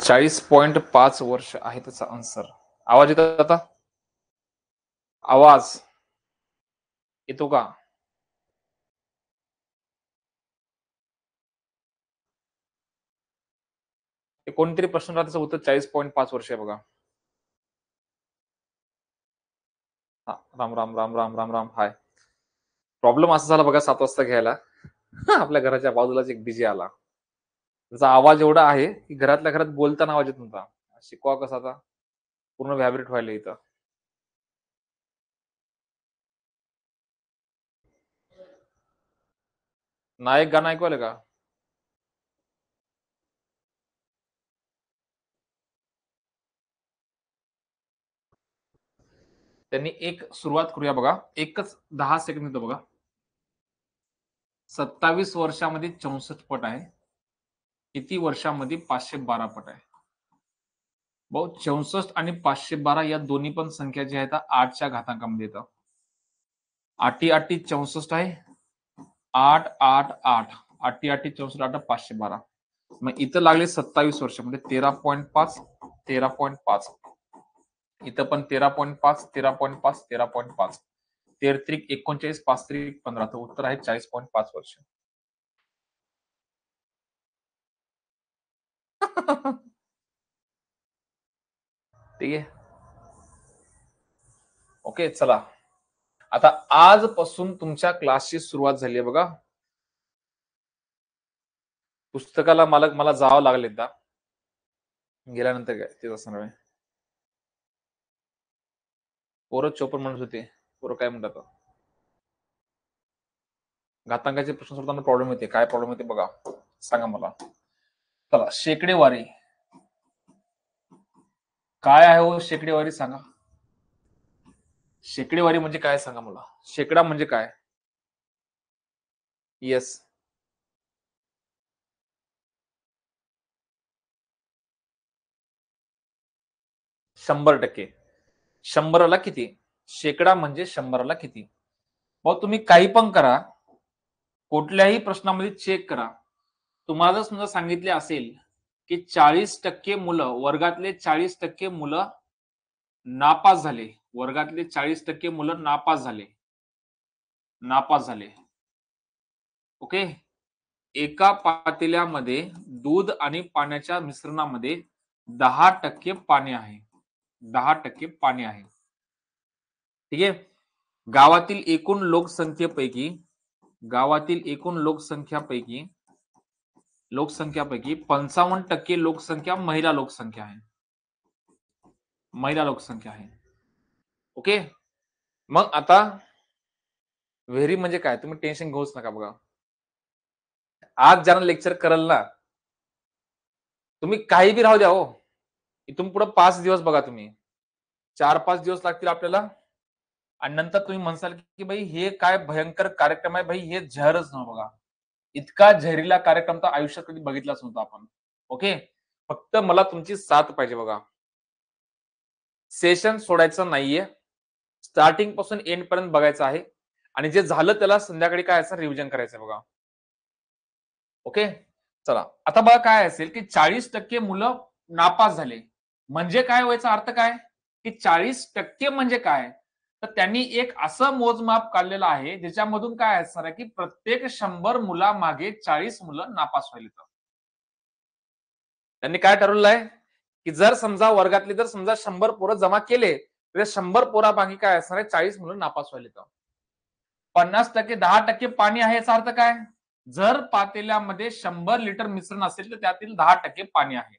40.5 वर्ष आहे त्याचा आन्सर. आवाज येतो आता? आवाज येतो का? कोणतरी प्रश्न त्याचं उत्तर 40.5 वर्ष आहे बघा. हा, राम राम राम राम राम राम. हाय. प्रॉब्लेम असा झाला बघा 7 वाजता घ्यायला. आपल्या घराच्या बाजूलाच एक डीजे आला. त्याचा आवाज एवढा आहे की घरातल्या घरात बोलताना आवाज येत नव्हता. शिकवा कसा आता? पूर्ण व्हायब्रेट व्हायला इथं. नायक गाणं ऐकवायला का? त्यांनी एक सुरुवात करूया बघा. एकच 10 सेकंद येतो बघा. 27 वर्षामध्ये 64 पट आहे. किती वर्षामध्ये 512 पट आहे? भाऊ 64 आणि 512 या दोन्ही पण संख्या ज्या आहेत 8च्या घातांकामध्ये येतात. 8 8 64 आहे. 8 8 8 8 8 64 8 512. मग इथं लागले 27 वर्ष म्हणजे 13.5 13.5. इथं पण 13.5 13.5 13.5. 13 39 5 15. तर उत्तर आहे 40.5 वर्ष. ठीक आहे. ओके चला. आता आजपासून तुमच्या क्लासची सुरुवात झाली आहे बघा. पुस्तकाला मला जावं लागेल एकदा. गेल्यानंतर काय तेच असणार आहे. पोरं 54 म्हणत होते. पोरं काय म्हणतात? घातांकाचे प्रश्न सोडताना प्रॉब्लेम येते. काय प्रॉब्लेम येते बघा, सांगा मला. चला, शेकडेवारी काय आहे हो? शेकडेवारी सांगा. शेकडेवारी म्हणजे काय सांगा मला. शेकडा म्हणजे काय? येस. 100%. 100ला किती? शेकडा म्हणजे 100ला किती? मग तुम्ही काही पण करा, कुठल्याही प्रश्नामध्ये चेक करा. तुम्हाला समजा सांगितले असेल की 40% मुलं, वर्गातले 40% मुलं नापास झाले. वर्गातले 40% मुलं नापास झाले. ओके. एका पातेल्यामध्ये दूध आणि पाण्याच्या मिश्रणामध्ये 10% पाणी आहे. 10% पाणी आहे. ठीक आहे. गावातील एकूण लोकसंख्येपैकी 55% लोकसंख्या महिला लोकसंख्या आहे. ओके. मग आता व्हेरी म्हणजे काय? तुम्ही टेन्शन घेऊच नका बघा. आज ज्यांना लेक्चर कराल ना, तुम्ही काही बी राहू द्या हो. इथून पुढे 5 दिवस बघा तुम्ही. 4-5 दिवस लागतील आपल्याला आणि नंतर तुम्ही म्हणसाल की भाई हे काय भयंकर कार्यक्रम आहे भाई, हे झहरच नव्हतं बघा. इतका झहरीला कार्यक्रम तर आयुष्यात कधी बघितलाच नव्हता आपण. ओके. फक्त मला तुमची साथ पाहिजे बघा. सेशन सोडायचं नाहीये. स्टार्टिंग पासून एंड पर्यंत बघायचं आहे आणि जे झालं त्याला संध्याकाळी काय असं रिव्हिजन करायचं बघा. ओके. चला, आता बघा काय असेल की 40% मुलं नापास झाले म्हणजे काय व्हायचा अर्थ काय की 40% म्हणजे काय, तर त्यांनी एक असं मोजमाप काढलेलं आहे ज्याच्यामधून काय असणार आहे की प्रत्येक 100 मुलामागे 40 मुलं नापास व्हायला. त्यांनी काय ठरवलं आहे की जर समजा वर्गातले जर समजा 100 पोरं जमा केले तर 100 पोरामागे काय असणार आहे 40 मुलं नापास व्हायला. 50% 10% पाणी आहे याचा अर्थ काय, जर पातेल्यामध्ये 100 लिटर मिश्रण असेल तर त्यातील 10% पाणी आहे.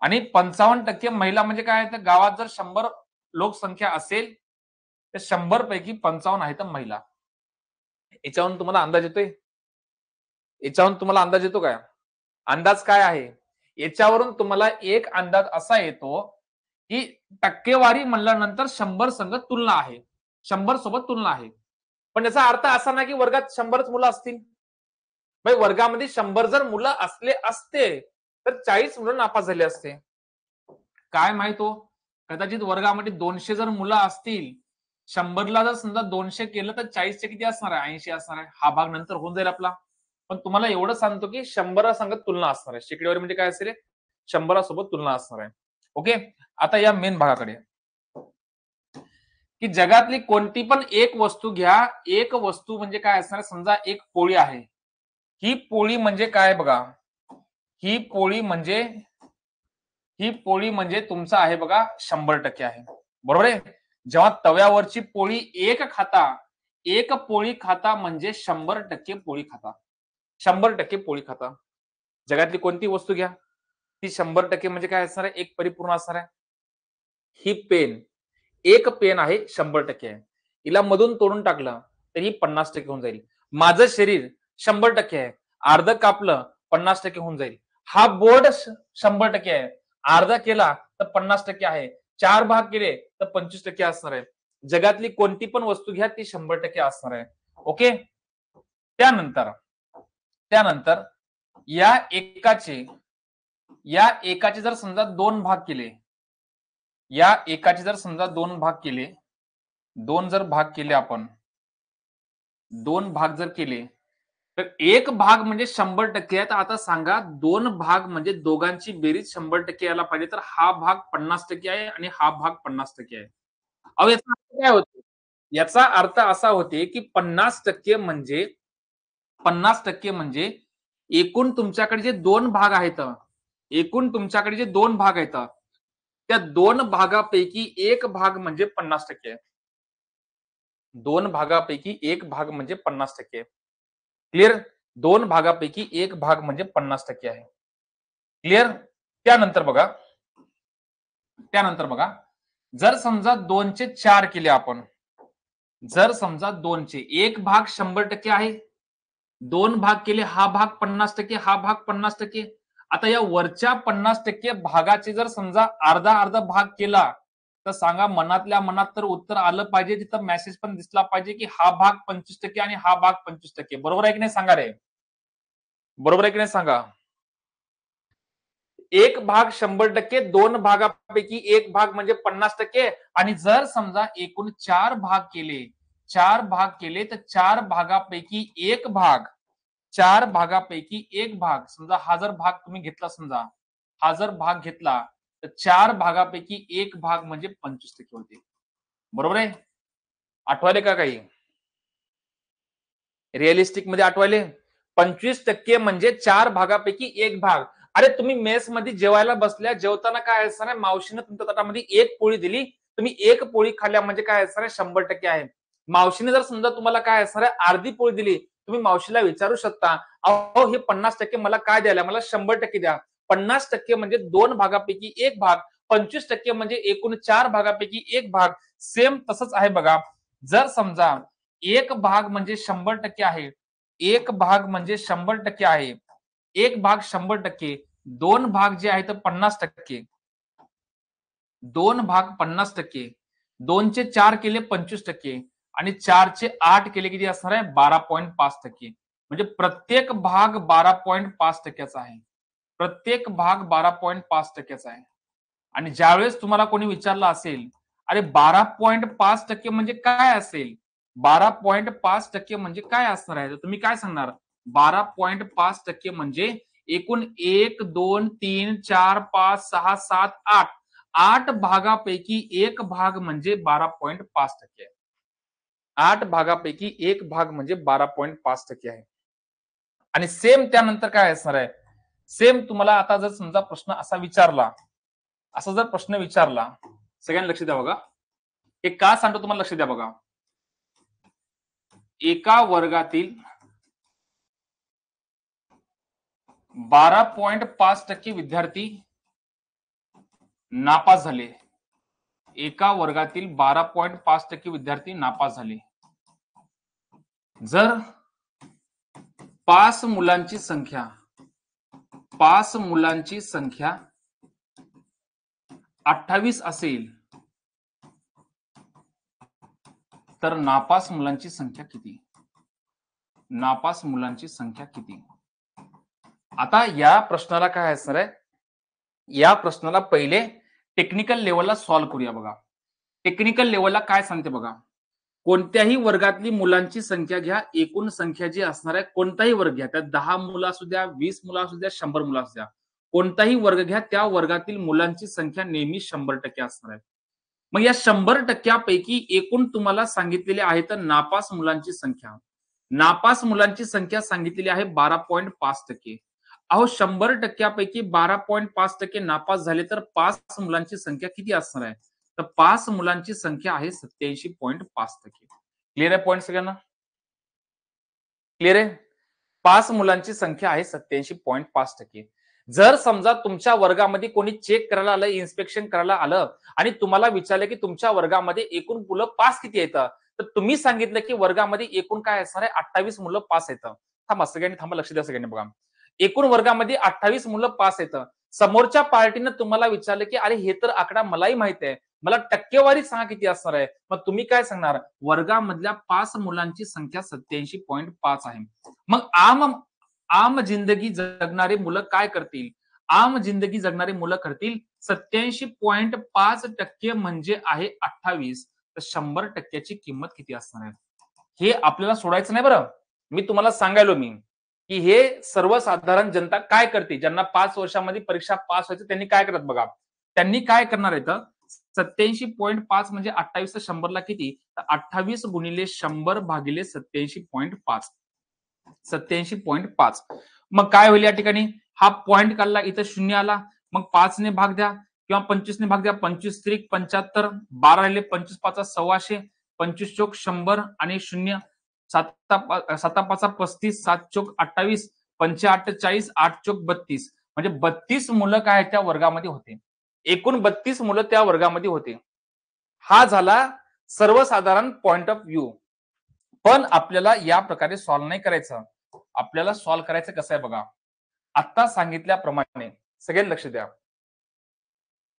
आणि 55% महिला म्हणजे काय, तर गावात जर 100 लोकसंख्या असेल तर 100 पैकी 55 आहेत महिला. याच्यावरून तुम्हाला अंदाज येतो काय? अंदाज काय आहे याच्यावरून तुम्हाला एक अंदाज असा येतो की टक्केवारी म्हणल्यानंतर 100 संघ तुलना आहे, 100 सोबत तुलना आहे. पण याचा अर्थ असा नाही की वर्गात 100च मुलं असतील. वर्गामध्ये 100 जर मुलं असले असते तर 40 मुलं नापास झाले असते. काय माहित हो, कदाचित वर्गामध्ये 200 जर मुलं असतील, 100ला जर समजा 200 केलं तर 40चे किती असणार आहे? 80 असणार आहे. हा भाग नंतर होऊन जाईल आपला. पण तुम्हाला एवढं सांगतो की 100 संगत तुलना असणार आहे. शेकडेवारी म्हणजे काय असेल? 100सोबत तुलना असणार आहे. ओके, आता या मेन भागाकडे, की जगातली कोणती पण एक वस्तू घ्या. एक वस्तू म्हणजे काय असणार, समजा एक पोळी आहे. ही पोळी म्हणजे काय बघा, ही पोळी म्हणजे तुमचा आहे बघा 100% आहे. बरोबर आहे. जेव्हा तव्यावरची पोळी एक पोळी खाता म्हणजे 100% पोळी खाता. 100% पोळी खाता. जगातली कोणती वस्तू घ्या, ती 100% म्हणजे काय असणार आहे, एक परिपूर्ण असणार आहे. ही पेन, एक पेन आहे 100% आहे. हिला मधून तोडून टाकलं तर ही 50% होऊन जाईल. माझं शरीर 100% आहे. अर्ध कापलं 50% होऊन जाईल. हा बोर्ड 100% आहे. अर्धा केला तर 50% आहे. 4 भाग केले तर 25% असणार आहे. जगातली कोणती पण वस्तू घ्या ती 100% असणार आहे. ओके. त्यानंतर त्यानंतर या एकाचे जर समजा 2 भाग केले, या एकाचे जर समजा 2 भाग केले, 2 जर भाग केले आपण, 2 भाग जर केले तर एक भाग म्हणजे 100% आहे. तर आता सांगा 2 भाग म्हणजे दोघांची बेरीज 100% यायला पाहिजे, तर हा भाग 50% आहे आणि हा भाग 50% आहे. अहो याचा अर्थ काय होतो? याचा अर्थ असा होते की 50% म्हणजे एकूण तुमच्याकडे जे 2 भाग आहेत, त्या 2 भागापैकी एक भाग म्हणजे 50% आहे. 2 भागापैकी एक भाग म्हणजे 50% आहे. क्लिअर? 2 भागापैकी एक भाग म्हणजे 50% आहे. क्लिअर? त्यानंतर बघा, जर समजा 2 चे 4 केले आपण, जर समजा 2 चे एक भाग 100% आहे, 2 भाग केले, हा भाग 50%, हा भाग 50%. आता या वरच्या 50% भागाचे जर समजा अर्धा अर्धा भाग केला, तर सांगा मनातल्या मनात तर उत्तर आलं पाहिजे, तिथं मेसेज पण दिसला पाहिजे की हा भाग 25% आणि हा भाग 25%. बरोबर आहे की नाही सांगा रे? बरोबर आहे की नाही सांगा? एक भाग 100%, 2 भागापैकी एक भाग म्हणजे 50%. आणि जर समजा एकूण 4 भाग केले, तर 4 भागापैकी एक भाग, 4 भागापैकी एक भाग, समजा हा जर भाग तुम्ही घेतला, समजा हा जर भाग घेतला तर 4 भागापैकी एक भाग म्हणजे 25% होते. बरोबर आहे? आठवाले का काही? रिअलिस्टिक मध्ये आठवाले? 25% म्हणजे 4 भागापैकी एक भाग. अरे तुम्ही मेस मध्ये जेवायला बसल्या, जेवताना काय असणार आहे, मावशीनं तुमच्या ताटामध्ये एक पोळी दिली, तुम्ही एक पोळी खाल्ल्या म्हणजे काय असणार आहे, 100% आहे. मावशीने जर समजा तुम्हाला काय असणार आहे, अर्धी पोळी दिली, तुम्ही मावशीला विचारू शकता, अहो हे 50% मला काय द्यायला, मला 100% द्या. 50% म्हणजे 2 भागापैकी एक भाग, 25% म्हणजे एकूण 4 भागापैकी एक भाग. सेम तसंच आहे बघा. जर समजा एक भाग म्हणजे 100% आहे, एक भाग म्हणजे 100% आहे, एक भाग 100%, 2 भाग जे आहेत 50%, 2 भाग 50%, 2 चे 4 केले 25% आणि 4 चे 8 केले किती असणार आहे, 12.5%. म्हणजे प्रत्येक भाग 12.5%चा आहे. प्रत्येक भाग 12.5%चा आहे. आणि ज्यावेळेस तुम्हाला कोणी विचारलं असेल, अरे 12.5% म्हणजे काय असेल, 12.5% म्हणजे काय असणार आहे, तर तुम्ही काय सांगणार? 12.5% म्हणजे एकूण 1, 2, 3, 4, 5, 6, 7, 8, 8 भागापैकी एक भाग म्हणजे 12.5% आहे. 8 भागापैकी एक भाग म्हणजे 12.5% आहे. आणि सेम त्यानंतर काय असणार आहे, सेम तुम्हाला आता जर समजा प्रश्न असा विचारला, सगळ्यांनी लक्ष द्या बघा, हे का सांगतो तुम्हाला, लक्ष द्या बघा. एका वर्गातील 12.5% विद्यार्थी नापास झाले. एका वर्गातील 12.5% विद्यार्थी नापास झाले. जर 5 मुलांची संख्या 28 असेल, तर नापास मुलांची संख्या किती? नापास मुलांची संख्या किती? आता या प्रश्नाला काय असणार आहे, या प्रश्नाला पहिले टेक्निकल लेवलला सॉल्व्ह करूया बघा. टेक्निकल लेवलला काय सांगते बघा, कोणत्याही वर्गातली मुलांची संख्या घ्या, एकूण संख्या जी असणार आहे, कोणताही वर्ग घ्या, त्यात 10 मुलं असू द्या, 20 मुलं असू द्या, 100 मुलं असू द्या, कोणताही वर्ग घ्या, त्या वर्गातील मुलांची संख्या नेहमी 100% असणार आहे. मग या 100%पैकी एकूण तुम्हाला सांगितलेले आहे तर नापास मुलांची संख्या. नापास मुलांची संख्या सांगितलेली आहे 12.5%. अहो 100%पैकी 12.5% नापास झाले तर पास मुलांची संख्या किती असणार आहे? तर पास मुलांची संख्या आहे 87.5%. क्लिअर आहे पॉईंट सगळ्यांना? क्लिअर आहे? पास मुलांची संख्या आहे 87.5%. जर समजा तुमच्या वर्गामध्ये कोणी चेक करायला आलं, इन्स्पेक्शन करायला आलं आणि तुम्हाला विचारलं की तुमच्या वर्गामध्ये एकूण मुलं पास किती येतं, तर तुम्ही सांगितलं की वर्गामध्ये एकूण काय असणार आहे 28 मुलं पास येतं. थांबा सगळ्यांनी थांबा, लक्ष द्या सगळ्यांनी बघा. एकूण वर्गामध्ये 28 मुलं पास येतं. समोरच्या पार्टीनं तुम्हाला विचारलं की अरे हे तर आकडा मलाही माहित आहे, मला टक्केवारी सांगा किती असणार आहे. मग तुम्ही काय सांगणार? वर्गामधल्या पास मुलांची संख्या 87.5 आहे. मग आम जिंदगी जगणारे मुलं काय करतील? आम जिंदगी जगणारे मुलं करतील 87.5% म्हणजे आहे 28. तर 100%ची किंमत किती असणार आहे? हे आपल्याला सोडायचं नाही बरं. मी तुम्हाला सांगायलो की हे सर्वसाधारण जनता काय करते, ज्यांना 5 वर्षामध्ये परीक्षा पास व्हायचं त्यांनी काय करत बघा. त्यांनी काय करणार आहे, 87.5 म्हणजे 28 तर 100ला किती? तर 28 गुणिले 100 भागिले 87.5. 87.5. मग काय होईल या ठिकाणी? हा पॉइंट काढला, इथं 0 आला. मग 5 ने भाग द्या किंवा 25 ने भाग द्या. 25 त्रिक 75, 12 राहिले, 25 पाचा 125, 25 चोक 100 आणि 0, 7 पाचा 35, 7 चोक 28, 5 40, 8 चोक 32. म्हणजे 32 मुलं काय त्या वर्गामध्ये होते. एकूण 32 मुलं त्या वर्गामध्ये होते. हा झाला सर्वसाधारण पॉइंट ऑफ व्ह्यू. पण आपल्याला या प्रकारे सॉल्व्ह नाही करायचं. आपल्याला सॉल्व्ह करायचं कसं आहे बघा. आता सांगितल्याप्रमाणे सगळ्यांनी लक्ष द्या.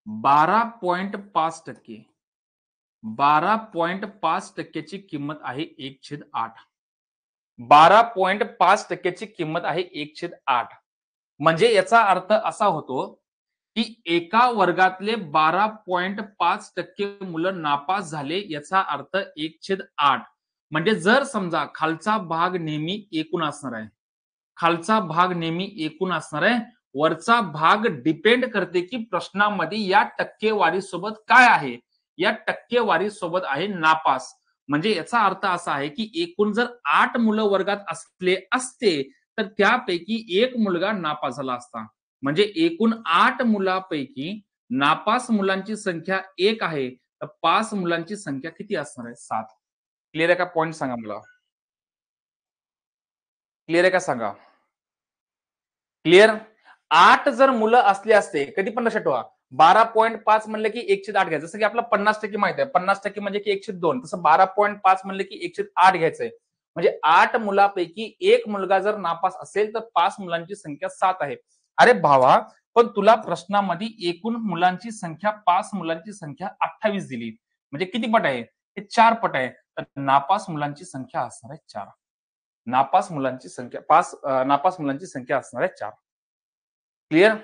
12.5%. 12.5%ची किंमत आहे 1/8. 12.5%ची किंमत आहे 1/8. म्हणजे याचा अर्थ असा होतो की एका वर्गातले 12.5% मुलं नापास झाले, याचा अर्थ 1/8. म्हणजे जर समजा खालचा भाग नेहमी एकूण असणार आहे, खालचा भाग नेहमी एकूण असणार आहे, वरचा भाग डिपेंड करते की प्रश्नामध्ये या टक्केवारी सोबत काय आहे. या टक्केवारी सोबत आहे नापास. म्हणजे याचा अर्थ असा आहे की एकूण जर 8 मुलं वर्गात असले असते तर त्यापैकी एक मुलगा नापास झाला असता. म्हणजे एकूण 8 मुलांपैकी नापास मुलांची संख्या 1 आहे, तर पास मुलांची संख्या किती असणार आहे? 7. क्लिअर आहे का? पॉइंट सांगा मला. क्लिअर आहे का सांगा? क्लिअर? 8 जर मुलं असले असते, कधी पण लक्षात ठेवा, 12.5 म्हणलं की 1/8 घ्यायचं. जसं की आपला 50% माहिती आहे. 50% म्हणजे की 1/2. तसं 12.5 म्हणलं की 1/8 घ्यायचंय. म्हणजे 8 मुलापैकी एक मुलगा जर नापास असेल तर पास मुलांची संख्या 7 आहे. अरे भावा, पण तुला प्रश्नामध्ये एकूण मुलांची संख्या, पास मुलांची संख्या 28 दिली. म्हणजे किती पट आहे? हे 4 पट आहे. तर नापास मुलांची संख्या असणार आहे 4. नापास मुलांची संख्या नापास मुलांची संख्या असणार आहे 4. क्लिअर?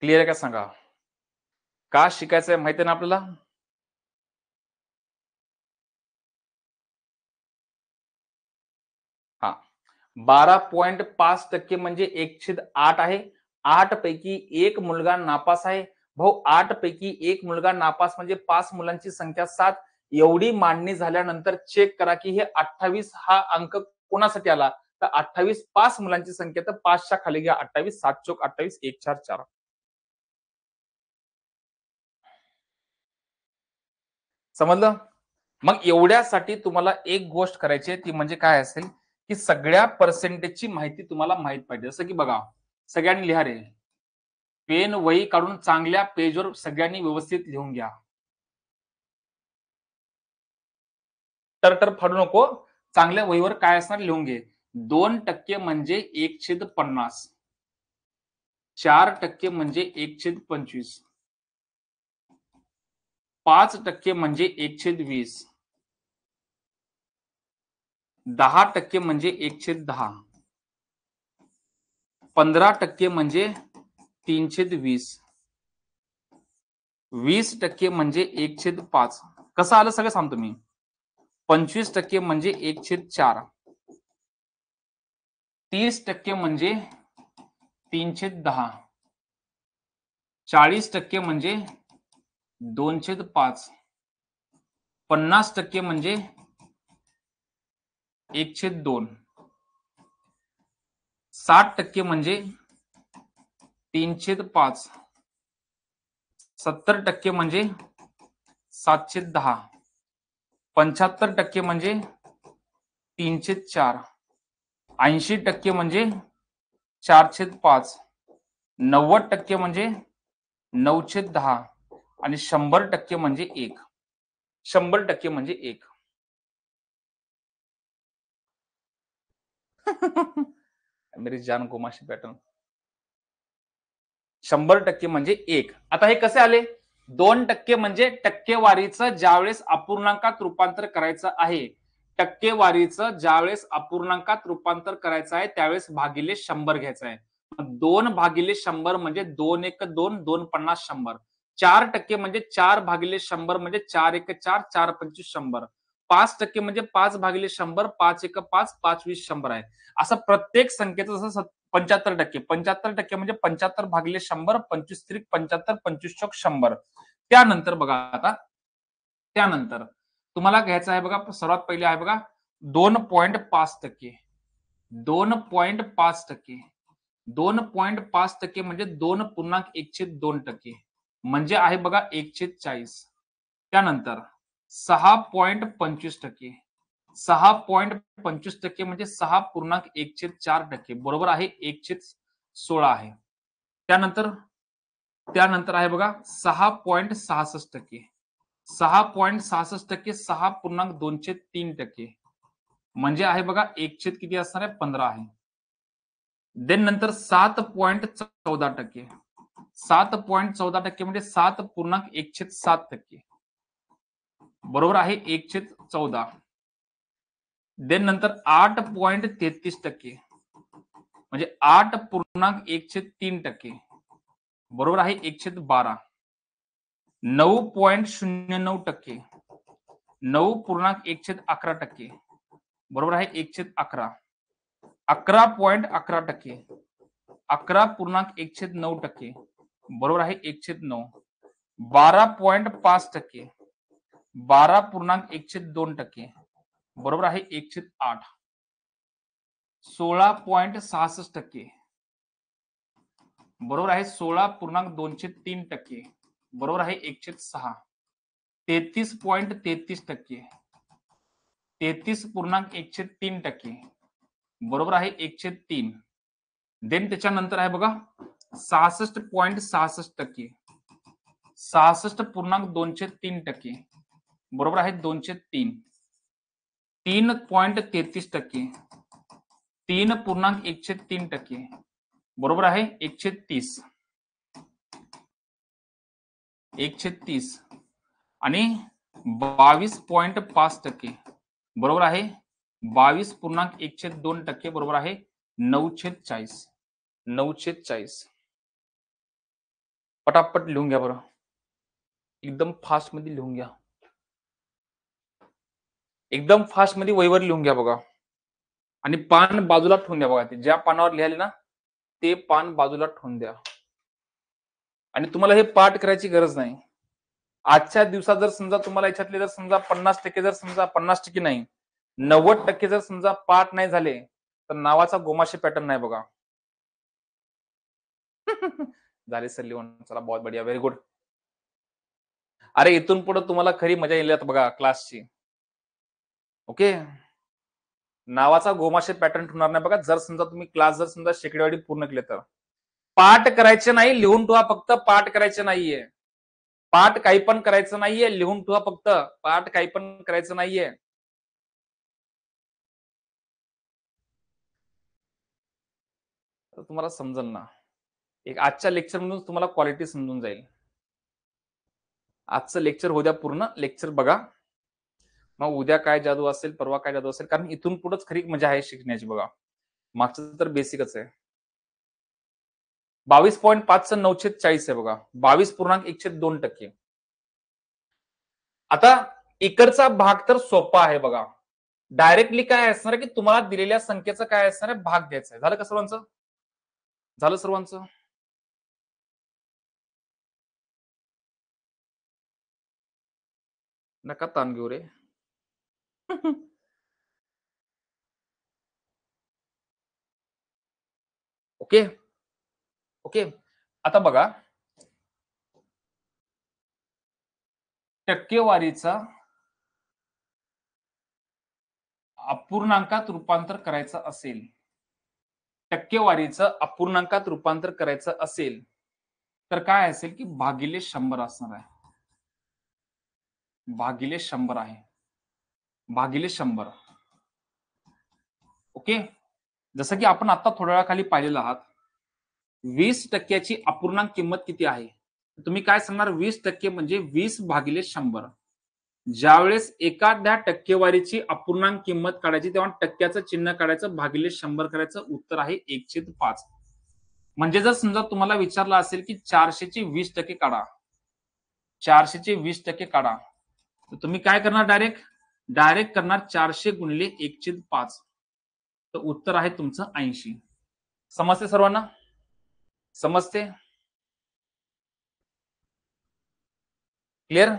क्लिअर आहे का सांगा? का शिकायचंय माहिती आहे ना आपल्याला? हा. 12.5% म्हणजे 1/8 आहे. 8 पैकी एक मुलगा नापास आहे. भाऊ 8 पैकी एक मुलगा नापास म्हणजे 5 मुलांची संख्या 7. एवढी मांडणी झाल्यानंतर चेक करा की हे 28 हा अंक कोणासाठी आला? तर 28 पास मुलांची संख्या, तर 5च्या खाली घ्या 28, 7 चोक 28, 1 4 4. समजलं? मग एवढ्यासाठी तुम्हाला एक गोष्ट करायची आहे, ती म्हणजे काय असेल की सगळ्या पर्सेंटेजची माहिती तुम्हाला माहित पाहिजे. जसं की बघा, सगळ्यांनी लिहा रे. पेन वही काढून चांगल्या पेजवर सगळ्यांनी व्यवस्थित लिहून घ्या. तर फाडू नको. चांगल्या वहीवर काय असणार लिहून घे. 2% म्हणजे 1/50. 4% म्हणजे 1/25. 5% म्हणजे 1/20. 10% म्हणजे 1/10. 15% म्हणजे 3/20. 20% म्हणजे 1/5. कसं आलं सगळं सांगतो मी. 25% म्हणजे 1/4, 30% म्हणजे 3/10, 40% म्हणजे 2/5, 50% म्हणजे 1/2, 60% म्हणजे 3/5, 70% म्हणजे 7/10, 75% म्हणजे 3/4, 80% म्हणजे 4/5, 90% म्हणजे 9/10 आणि 100% म्हणजे 1. 100% म्हणजे 1. मेरी जान गोमाशी पॅटर्न. 100% म्हणजे 1. आता हे कसे आले? 2% म्हणजे टक्केवारीचं ज्यावेळेस अपूर्णांकात रूपांतर करायचं आहे, टक्केवारीचं ज्यावेळेस अपूर्णांकात रूपांतर करायचं आहे त्यावेळेस भागिले 100 घ्यायचं आहे. 2 भागिले 100 म्हणजे 2 1 2 2 50 100. 4% म्हणजे 4 भागिले 100 म्हणजे 4 1 4 4 25 100. 5% म्हणजे 5 भागिले 100 5 1 5 5 20 100 आहे. असं प्रत्येक संख्येचं जसं 75%, 75% म्हणजे 75 भागिले 100, 25 त्रिक 75, 25 चौक 100. त्यानंतर बघा आता, त्यानंतर तुम्हाला घ्यायचं आहे बघा, सर्वात पहिले आहे बघा 2.5%, 2.5%, 2.5% म्हणजे 2.1/2% म्हणजे आहे बघा 1/40. त्यानंतर 6.25%, 6.25% म्हणजे 6.1/4% बरोबर आहे 1/16 आहे. त्यानंतर त्यानंतर आहे बघा 6.66%, 6.66% 6.203% म्हणजे आहे बघा 1 किती असणार आहे 15 आहे. देन नंतर 7.14%, 7.14% म्हणजे 7.1/7% बरोबर आहे 1/14. देन नंतर 8.33% म्हणजे 8.1/3% बरोबर आहे 1/12. 9.09%, 9.1/11% बरोबर आहे 1/11. 11.11%, 11.1/9% बरोबर आहे 1/9. 12.5%, 12.1/2% बरोबर आहे 1/8. 16.66% बरोबर आहे 16.203% बरोबर आहे 1/6. 33.33%, 33.103% बरोबर आहे 1/3. देन त्याच्यानंतर आहे बघा 66.66%, 66.203% बरोबर आहे 2/3. 3.33%, 3.103% बरोबर आहे 1/30, 1/30 आणि 22.5% बरोबर आहे 22.1/2% बरोबर आहे 9/40, 9/40. पटापट लिहून घ्या बरं, एकदम फास्ट मध्ये लिहून घ्या, एकदम फास्ट मध्ये वहीवर लिहून घ्या बघा. आणि पान बाजूला ठेवून द्या बघा, ते ज्या पानावर लिहायले ना ते पान बाजूला ठेवून द्या. आणि तुम्हाला हे पाठ करायची गरज नाही. आजच्या दिवसात जर समजा तुम्हाला याच्यातले जर समजा 50% जर समजा 50% नाही 90% जर समजा पाठ नाही झाले तर नावाचा गोमाशे पॅटर्न नाही बघा. झाले सर लिहून, चला बहुत बढिया, व्हेरी गुड. अरे इथून पुढे तुम्हाला खरी मजा येईल बघा क्लासची. ओके, नावाचा गोमाशे पॅटर्न ठेवणार नाही बघा. जर समजा तुम्ही क्लास जर समजा शेकडेवाडी पूर्ण केले तर पाठ करायचे नाही, लिहून ठेवा फक्त. पाठ करायचे नाहीये, पाठ काही पण करायचं नाहीये, लिहून ठेवा फक्त. पाठ काही पण करायचं नाहीये. तुम्हाला समजेल ना, एक आजच्या लेक्चर मधून तुम्हाला क्वालिटी समजून जाईल. आजचं लेक्चर हो द्या पूर्ण, लेक्चर बघा, मग उद्या काय जादू असेल, परवा काय जादू असेल, कारण इथून पुढेच खरी मजा आहे शिकण्याची बघा. मागचं तर बेसिकच आहे. 22.5 9/40 आहे बघा, 22.1/2%. आता इकडचा भाग तर सोपा आहे बघा. डायरेक्टली काय असणार आहे की तुम्हाला दिलेल्या संख्येचं काय असणार आहे, भाग द्यायचा आहे. झालं का सर्वांचं? झालं सर्वांचं? नका ताण घेऊ रे. Okay okay. आता बघा, टक्केवारीचा अपूर्णांकात रूपांतर करायचं असेल, टक्केवारीचं अपूर्णांकात रूपांतर करायचं असेल, तर काय असेल की भागिले 100 असणार आहे. भागिले 100 आहे. भागिले 100. ओके. जसं की आपण आता थोड्या वेळाखाली पाहिलेलं आहात, 20% अपूर्णांक किंमत किती आहे? तुम्ही काय सांगणार? 20% म्हणजे 20 भागिले 100. ज्यावेळेस एखाद्या टक्केवारीची अपूर्णांक किंमत काढायची तेव्हा टक्क्याचं चिन्ह काढायचं, भागिले 100 करायचं, उत्तर आहे 1/5. म्हणजे जर समजा तुम्हाला विचारलं असेल की 400 ची 20% काढा, 400 चे 20% काढा, तर तुम्ही काय करणार? डायरेक्ट करणार 400 गुणिले 1/5. तर उत्तर आहे तुमचं 80. समजते सर्वांना? समजते? क्लिअर?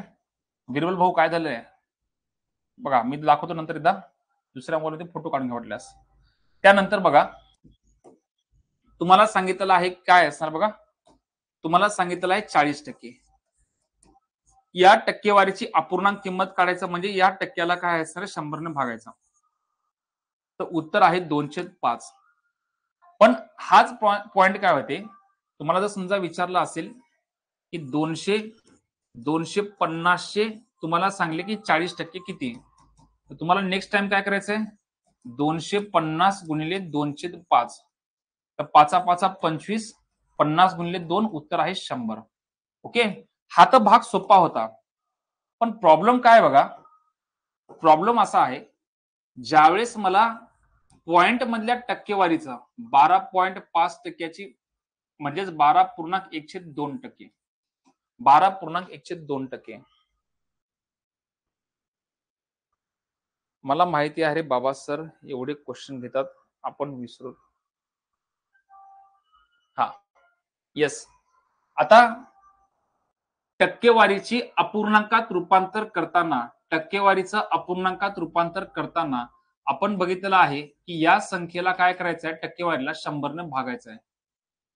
बिरबल भाऊ काय झालंय बघा, मी दाखवतो नंतर एकदा. दुसऱ्या मोबाईलमध्ये फोटो काढून घ्या वाटल्यास. त्यानंतर बघा, तुम्हाला सांगितलेलं आहे काय असणार बघा, तुम्हाला सांगितलेलं आहे 40%. या टक्केवारीची अपूर्णांक किंमत काढायचं म्हणजे या टक्क्याला काय असणार? 100 ने भागायचं. तर उत्तर आहे 2/5. पण हाच पॉइंट काय होते, तुम्हाला जर समजा विचारलं असेल की 250 तुम्हाला सांगले की 40% किती, तर तुम्हाला नेक्स्ट टाइम काय करायचंय? 250 गुणिले 2/5. तर 5 25, 50 गुणिले 2, उत्तर आहे 100. ओके. हा तर भाग सोपा होता. पण प्रॉब्लेम काय बघा, प्रॉब्लेम असा आहे, ज्यावेळेस मला पॉइंट मधल्या टक्केवारीचं 12.5% म्हणजेच 12.1/2%, 12.1/2%. मला माहिती आहे रे बाबा सर, एवढे क्वेश्चन घेतात आपण विसरू. हा, येस. आता टक्केवारीची अपूर्णांकात रूपांतर करताना, टक्केवारीचं अपूर्णांकात रूपांतर करताना आपण बघितलेलं आहे की या संख्येला काय करायचं आहे? टक्केवारीला 100 ने भागायचं आहे.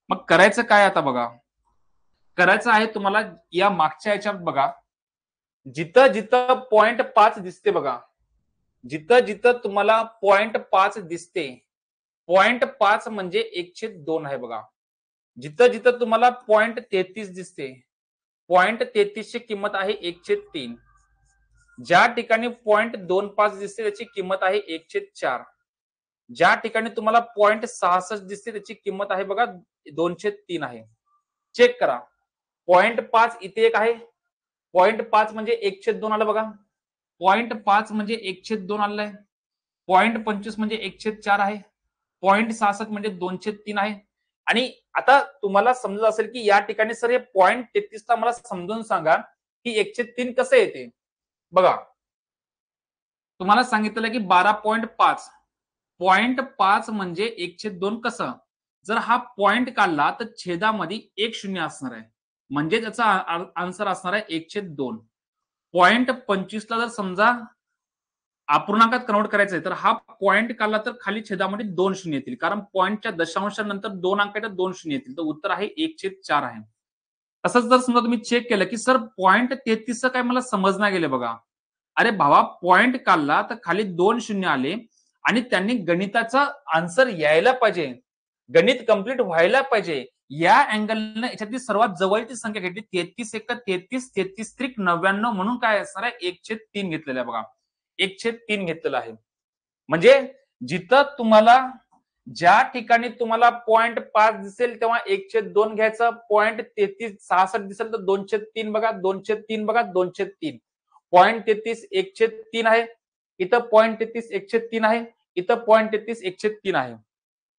मग करायचं काय आता बघा, करायचं आहे तुम्हाला या मागच्या याच्यात बघा, जिथं जिथं 0.5 दिसते बघा, जिथं जिथं तुम्हाला 0.5 दिसते, 0.5 म्हणजे 1/2 आहे बघा. जिथं जिथं तुम्हाला 0.33 दिसते, 0.33 ची किंमत आहे 1/3. ज्या ठिकाणी 0.25 दिसते त्याची किंमत आहे 1/4. ज्या ठिकाणी तुम्हाला 0.66 दिसते त्याची किंमत आहे बघा 2/3 आहे. चेक करा. 0.5 इथे एक आहे, 0.5 म्हणजे 1/2 आलं बघा. 0.5 म्हणजे 1/2 आलंय. 0.25 म्हणजे 1/4 आहे. 0.66 म्हणजे 2/3 आहे. आणि आता तुम्हाला समजत असेल की या ठिकाणी सर हे 0.33 ला मला समजून सांगा की 1/3 कसं येते. बघा, तुम्हाला सांगितलं की 12.5, 0.5 म्हणजे 1/2 कसं? जर हा पॉइंट काढला तर छेदामध्ये एक शून्य असणार आहे, म्हणजे त्याचा आन्सर असणार आहे 1/2. 0.25 ला जर समजा अपूर्णांकात कन्व्हर्ट करायचंय तर हा पॉइंट काढला तर खाली छेदामध्ये 2 शून्य येतील, कारण पॉइंटच्या दशांशानंतर 2 अंकाच्या 2 शून्य येतील. तर उत्तर आहे 1/4 आहे. तसंच जर समजा तुम्ही चेक केलं की सर 0.33 काय मला समजणार गेले बघा. अरे भावा, पॉइंट काढला तर खाली 2 शून्य आले आणि त्यांनी गणिताचा आन्सर यायला पाहिजे, गणित कंप्लीट व्हायला पाहिजे. या अँगलने याच्यातली सर्वात जवळची संख्या घेतली, 33 एक 33, 33 त्रिक 99, म्हणून काय असणार आहे? 1/3 घेतलेला आहे बघा. 1/3 घेतलेला आहे. म्हणजे जिथं तुम्हाला ज्या ठिकाणी तुम्हाला 0.5 दिसेल तेव्हा 1/2 घ्यायचं, 0.3366 दिसेल तर 2/3 बघा, 2/3 बघा, 2/3. 0.33 1/3 आहे, इथं 0.33 1/3 आहे, इथं 0.33 1/3 आहे.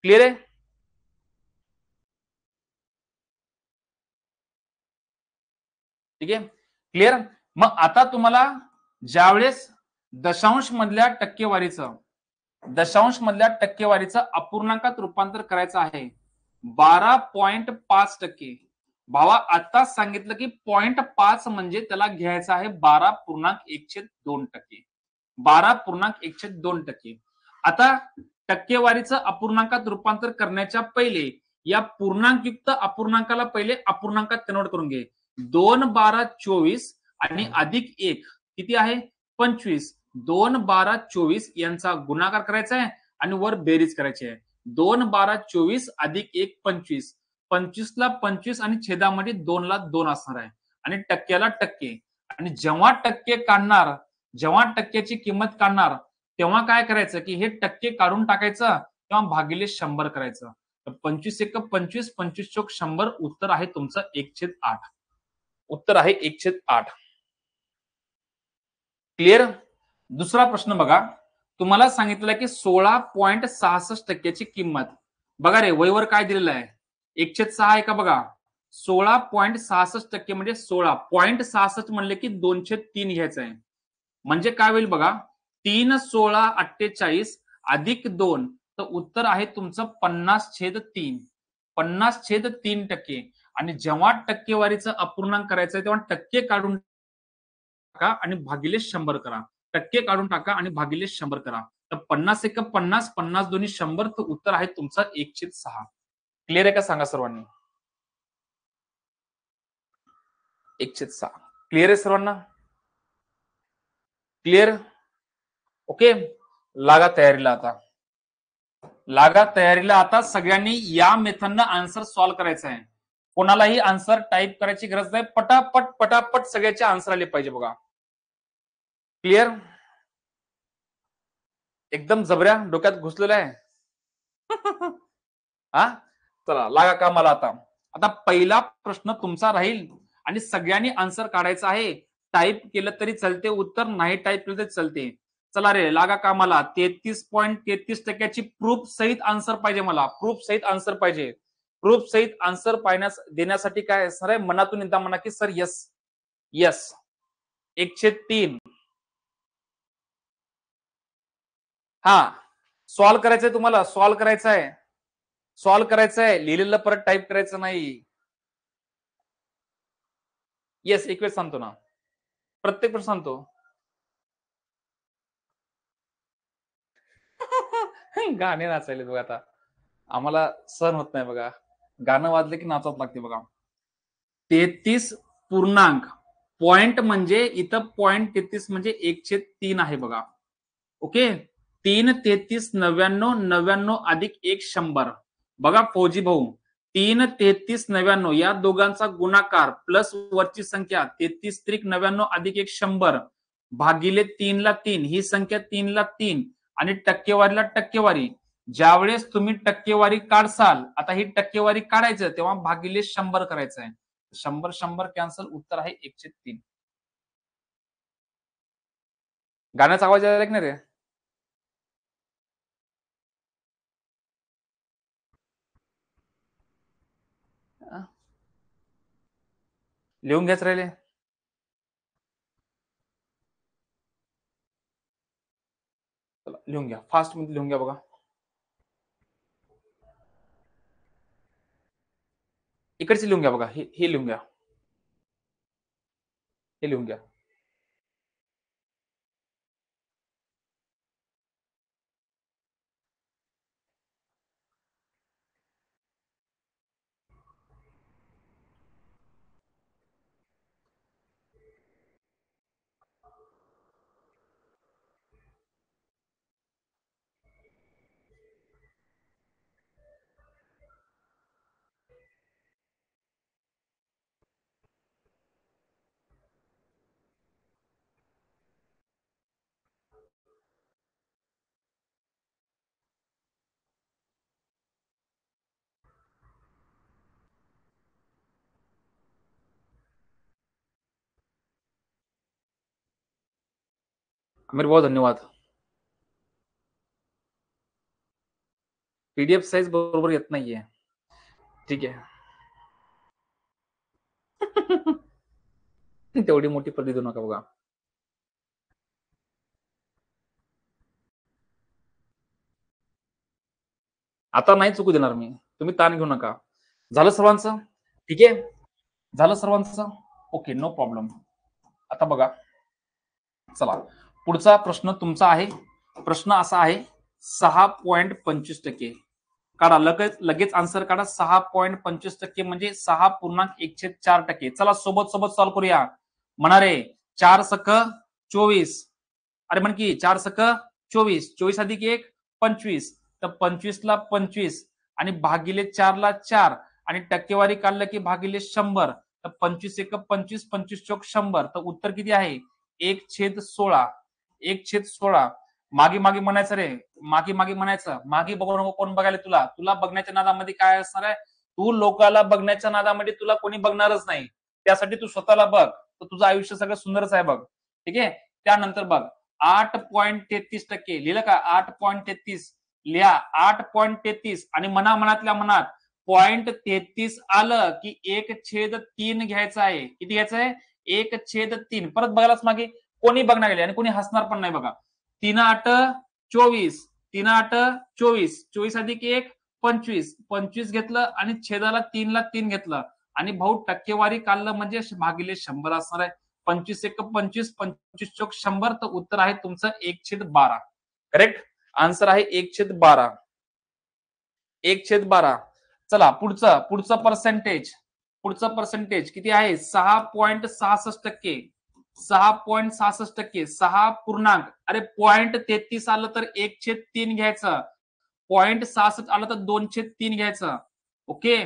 क्लिअर आहे? ठीक आहे, क्लिअर. मग आता तुम्हाला ज्यावेळेस दशांश मधल्या टक्केवारीचं अपूर्णांकात रूपांतर करायचं आहे 12.5%. भावा आताच सांगितलं की 0.5 म्हणजे त्याला घ्यायचं आहे 12.1/2%. 12.1/2%. आता टक्केवारीचं अपूर्णांकात रूपांतर करण्याच्या पहिले या पूर्णांकयुक्त अपूर्णांकाला पहिले अपूर्णांकात कन्वर्ट करून घे. 2 12 24 आणि अधिक 1 किती आहे 25. 2 12 24 यांचा गुणाकार करायचा आहे आणि वर बेरीज करायची आहे. 2 12 24 अधिक 1 25. 25 ला 25 आणि छेदामध्ये 2 ला 2 असणार आहे आणि टक्क्याला टक्के. आणि जेव्हा टक्क्याची किंमत काढणार तेव्हा काय करायचं की हे टक्के काढून टाकायचं किंवा भागिले 100 करायचं. 25 एक 25, 25 चोक 100. उत्तर आहे तुमचं 1/8. उत्तर आहे 1/8. क्लिअर. दुसरा प्रश्न बघा. तुम्हाला सांगितलं की 16.66% किंमत. बघा रे वयवर काय दिलेलं आहे 1/6 आहे का बघा. 16.66% म्हणजे 16.66 म्हणले की 2/3 घ्यायचं आहे. म्हणजे काय होईल बघा 3 16 48 अधिक 2 तर उत्तर आहे तुमचं 50/3. 50/3%. आणि जेव्हा टक्केवारीचं अपूर्णांक करायचं तेव्हा टक्के काढून टाका आणि भागिले 100 करा. टक्के काढून टाका आणि भागिले 100 करा. तर 50 एक 50, 50 दोन्ही 100 तर उत्तर आहे तुमचं 1/6. क्लिअर आहे का सांगा सर्वांनी. 1/6. क्लिअर आहे सर्वांना. क्लिअर. ओके. लागा तयारीला आता सगळ्यांनी या मेथडनं आन्सर सॉल्व्ह करायचा आहे. कोणालाही आन्सर टाईप करायची गरज नाही. पटापट सगळ्याचे आन्सर आले पाहिजे बघा. क्लिअर. एकदम जबऱ्या डोक्यात घुसलेलं आहे. हा चला लागा कामाला आता. आता पहिला प्रश्न तुमचा राहील आणि सगळ्यांनी आन्सर काढायचा आहे. टाईप केलं तरी चालते उत्तर, नाही टाईप केलं तरी चालते. चला रे लागा कामाला. 33.33% प्रूफ सहित आन्सर पाहिजे मला. प्रूफ सहित आन्सर पाहिजे. प्रूफ सहित आन्सर देण्यासाठी काय असणार आहे मनातून एकदा म्हणा की सर यस यस. 1/3. हा सॉल्व्ह करायचंय तुम्हाला. सॉल्व्ह करायचंय. लिहिलेलं परत टाईप करायचं नाही. येस एक वेळ सांगतो ना. प्रत्येक प्रश्न सांगतो. गाणे नाचायले बघा आता. आम्हाला सहन होत नाही बघा. गाणं वाजलं की नाचत लागते बघा. 33 पूर्णांक पॉइंट म्हणजे इथं 0.33 म्हणजे 1/3 आहे बघा. ओके. 3 33 99 99 अधिक 1 100. बघा फौजी भाऊ 3 33 99 या दोघांचा गुणाकार प्लस वरची संख्या 33 त्रिक 99 अधिक 1 100 भागिले 3 ला 3 ही संख्या 3 ला 3 आणि टक्केवारीला टक्केवारी. ज्यावेळेस तुम्ही टक्केवारी काढसाल आता ही टक्केवारी काढायचं तेव्हा भागिले 100 करायचं आहे. 100 100 कॅन्सल. उत्तर आहे 1/3. गाण्याचा आवाज यायला की नाही रे. लिहून घ्यायच राहिले. लिहून घ्या फास्ट मध्ये लिहून घ्या बघा. इकडचे लिहून घ्या बघा. हे लिहून घ्या. हे लिहून घ्या. आमिर बहुत धन्यवाद. पीडीएफ साईज बरोबर येत नाहीये. ठीक आहे. तेवढी मोठी पदवी देऊ नका बघा. आता नाही चुकू देणार मी. तुम्ही ताण घेऊ नका. झालं सर्वांचं? ठीक आहे? झालं सर्वांचं? Okay, no problem. आता बघा, चला पुढचा प्रश्न तुमचा आहे. प्रश्न असा आहे, 6.25% काढा. लगेच आन्सर काढा. 6.25% म्हणजे 6.1/4%. चला सोबत सोबत सॉल्व्ह करूया. म्हणा रे, 4 सक 24. अरे म्हण की 4 सक 24. 24 अधिक 1 25. तर 25 ला 25 आणि भागिले 4 ला 4 आणि टक्केवारी काढलं की भागिले 100. तर 25 एक 25, 25 चौक 100. तर उत्तर किती आहे? 1/16. 1/16. मागे मागे म्हणायचं रे, मागे मागे म्हणायचं. मागे बघू नको, कोण बघायला तुला? तुला बघण्याच्या नादामध्ये काय असणार आहे? तू लोकाला बघण्याच्या नादामध्ये तुला कोणी बघणारच नाही. त्यासाठी तू स्वतःला बघ, तर तुझं आयुष्य सगळं सुंदरच आहे बघ. ठीक आहे? त्यानंतर बघ, 8.33% लिहिलं का? 8.33 लिहा. 8.33 आणि मनातल्या मनात 0.33 आलं की 1/3 घ्यायचं आहे. किती घ्यायचं आहे? 1/3. परत बघायलाच मागे कोणी बघणार गेले आणि कोणी हसणार पण नाही बघा. 3 8 24. 3 8 24. 24 अधिक 1 25. 25 घेतलं आणि छेदाला 3 ला 3 घेतलं आणि भाऊ टक्केवारी काढलं म्हणजे भागिले 100 असणार आहे. 25 एक 25, 25 चौक 100. तर उत्तर आहे तुमचं 1/12. करेक्ट आन्सर आहे 1/12. 1/12. चला पुढचं पर्सेंटेज. पुढचं पर्सेंटेज किती आहे? 6.66%. 6.66%. 6 पूर्णांक. अरे 0.33 आलं तर 1/3 घ्यायचं. 0.66 आलं तर 2/3 घ्यायचं. ओके.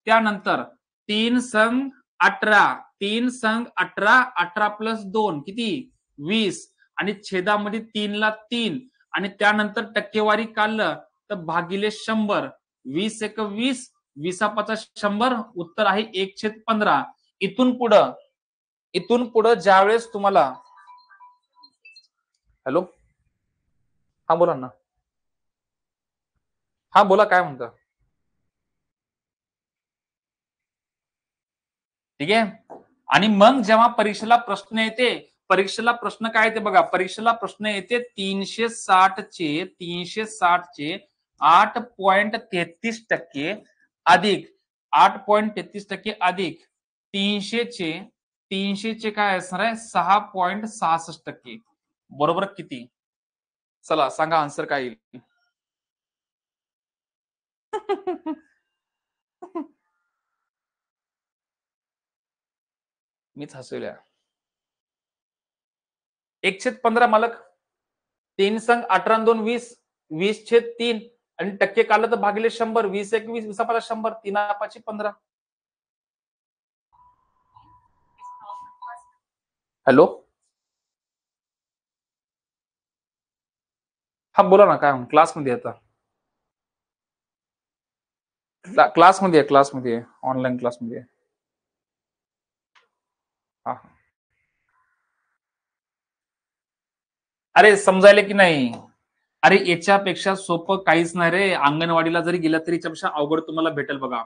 त्यानंतर 3 संग 18. 3 संग 18. 18 प्लस 2 किती? 20 आणि छेदामध्ये 3 ला 3 आणि त्यानंतर टक्केवारी काढलं तर भागिले 100. 20 एक 20. 20 100. उत्तर आहे 1/15. इथून पुढं ज्यावेळेस तुम्हाला, हॅलो, हा बोला ना. हा बोला, काय म्हणता? ठीक आहे. आणि मग जेव्हा परीक्षेला प्रश्न येते, परीक्षेला प्रश्न काय येते बघा, परीक्षेला प्रश्न येते 360 चे 8.33% अधिक 8.33% अधिक 300 चे काय असणार आहे? 6.66%. बरोबर किती? चला सांगा आन्सर काय येईल. मीच हसवल्या. 1/15 मालक. 3 संग 18 आणि 2 20. 20/3 आणि टक्के काढलं तर भागिले 100. 20 एक 20. 20 100. 3 5 15. हॅलो, हा बोला ना, काय क्लासमध्ये आता? क्लासमध्ये ऑनलाईन क्लासमध्ये. हा, अरे समजायला की नाही? अरे याच्यापेक्षा सोपं काहीच नाही रे. अंगणवाडीला जरी गेला तरी याच्यापेक्षा अवघड तुम्हाला भेटेल बघा.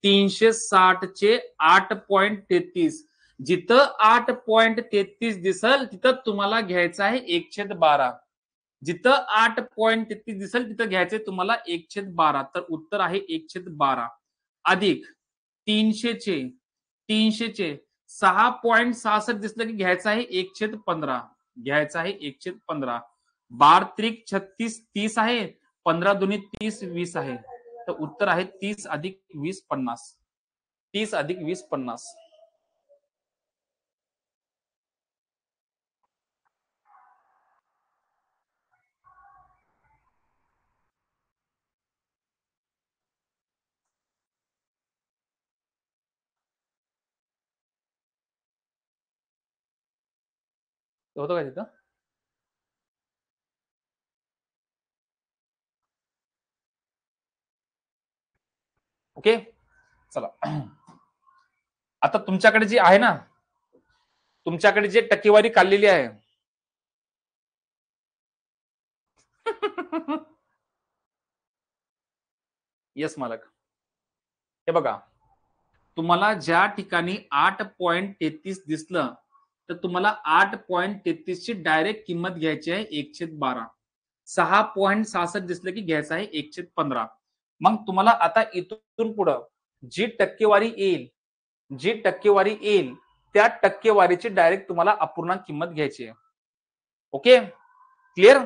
360 चे 8.33. जिथं 8.33 दिसल तिथं तुम्हाला घ्यायचं आहे 1/12. जिथं 8.33 दिसेल तिथं घ्यायचे तुम्हाला 1/12. तर उत्तर आहे 1/12 अधिक 300 चे 6.66 दिसलं की घ्यायचं आहे 1/15. घ्यायचं आहे 1/15. 12 त्रिक 36 30 आहे. 15 दुनी 30 20 आहे. तर उत्तर आहे 30 अधिक 20 50. 30 अधिक 20 50. होतं का तिथं? ओके. चला आता तुमच्याकडे जी आहे ना, तुमच्याकडे जे टक्केवारी काढलेली आहे येस मालक. हे बघा, तुम्हाला ज्या ठिकाणी 8.33 दिसलं तर तुम्हाला 8.33 ची डायरेक्ट किंमत घ्यायची आहे 1/12. 6.66 दिसलं की घ्यायचं आहे 1/15. मग तुम्हाला आता इथून पुढं जी टक्केवारी येईल त्या टक्केवारीची डायरेक्ट तुम्हाला अपूर्णांक किंमत घ्यायची आहे. Okay, clear?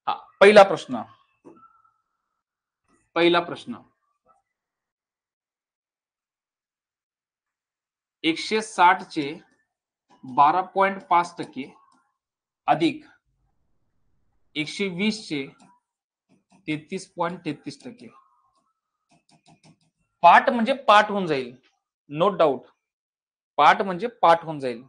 हा, पहिला प्रश्न 160 चे 12.5% अधिक 120 चे 33.33%. पाठ म्हणजे पाठ होऊन जाईल, नो डाऊट. पाठ म्हणजे पाठ होऊन जाईल.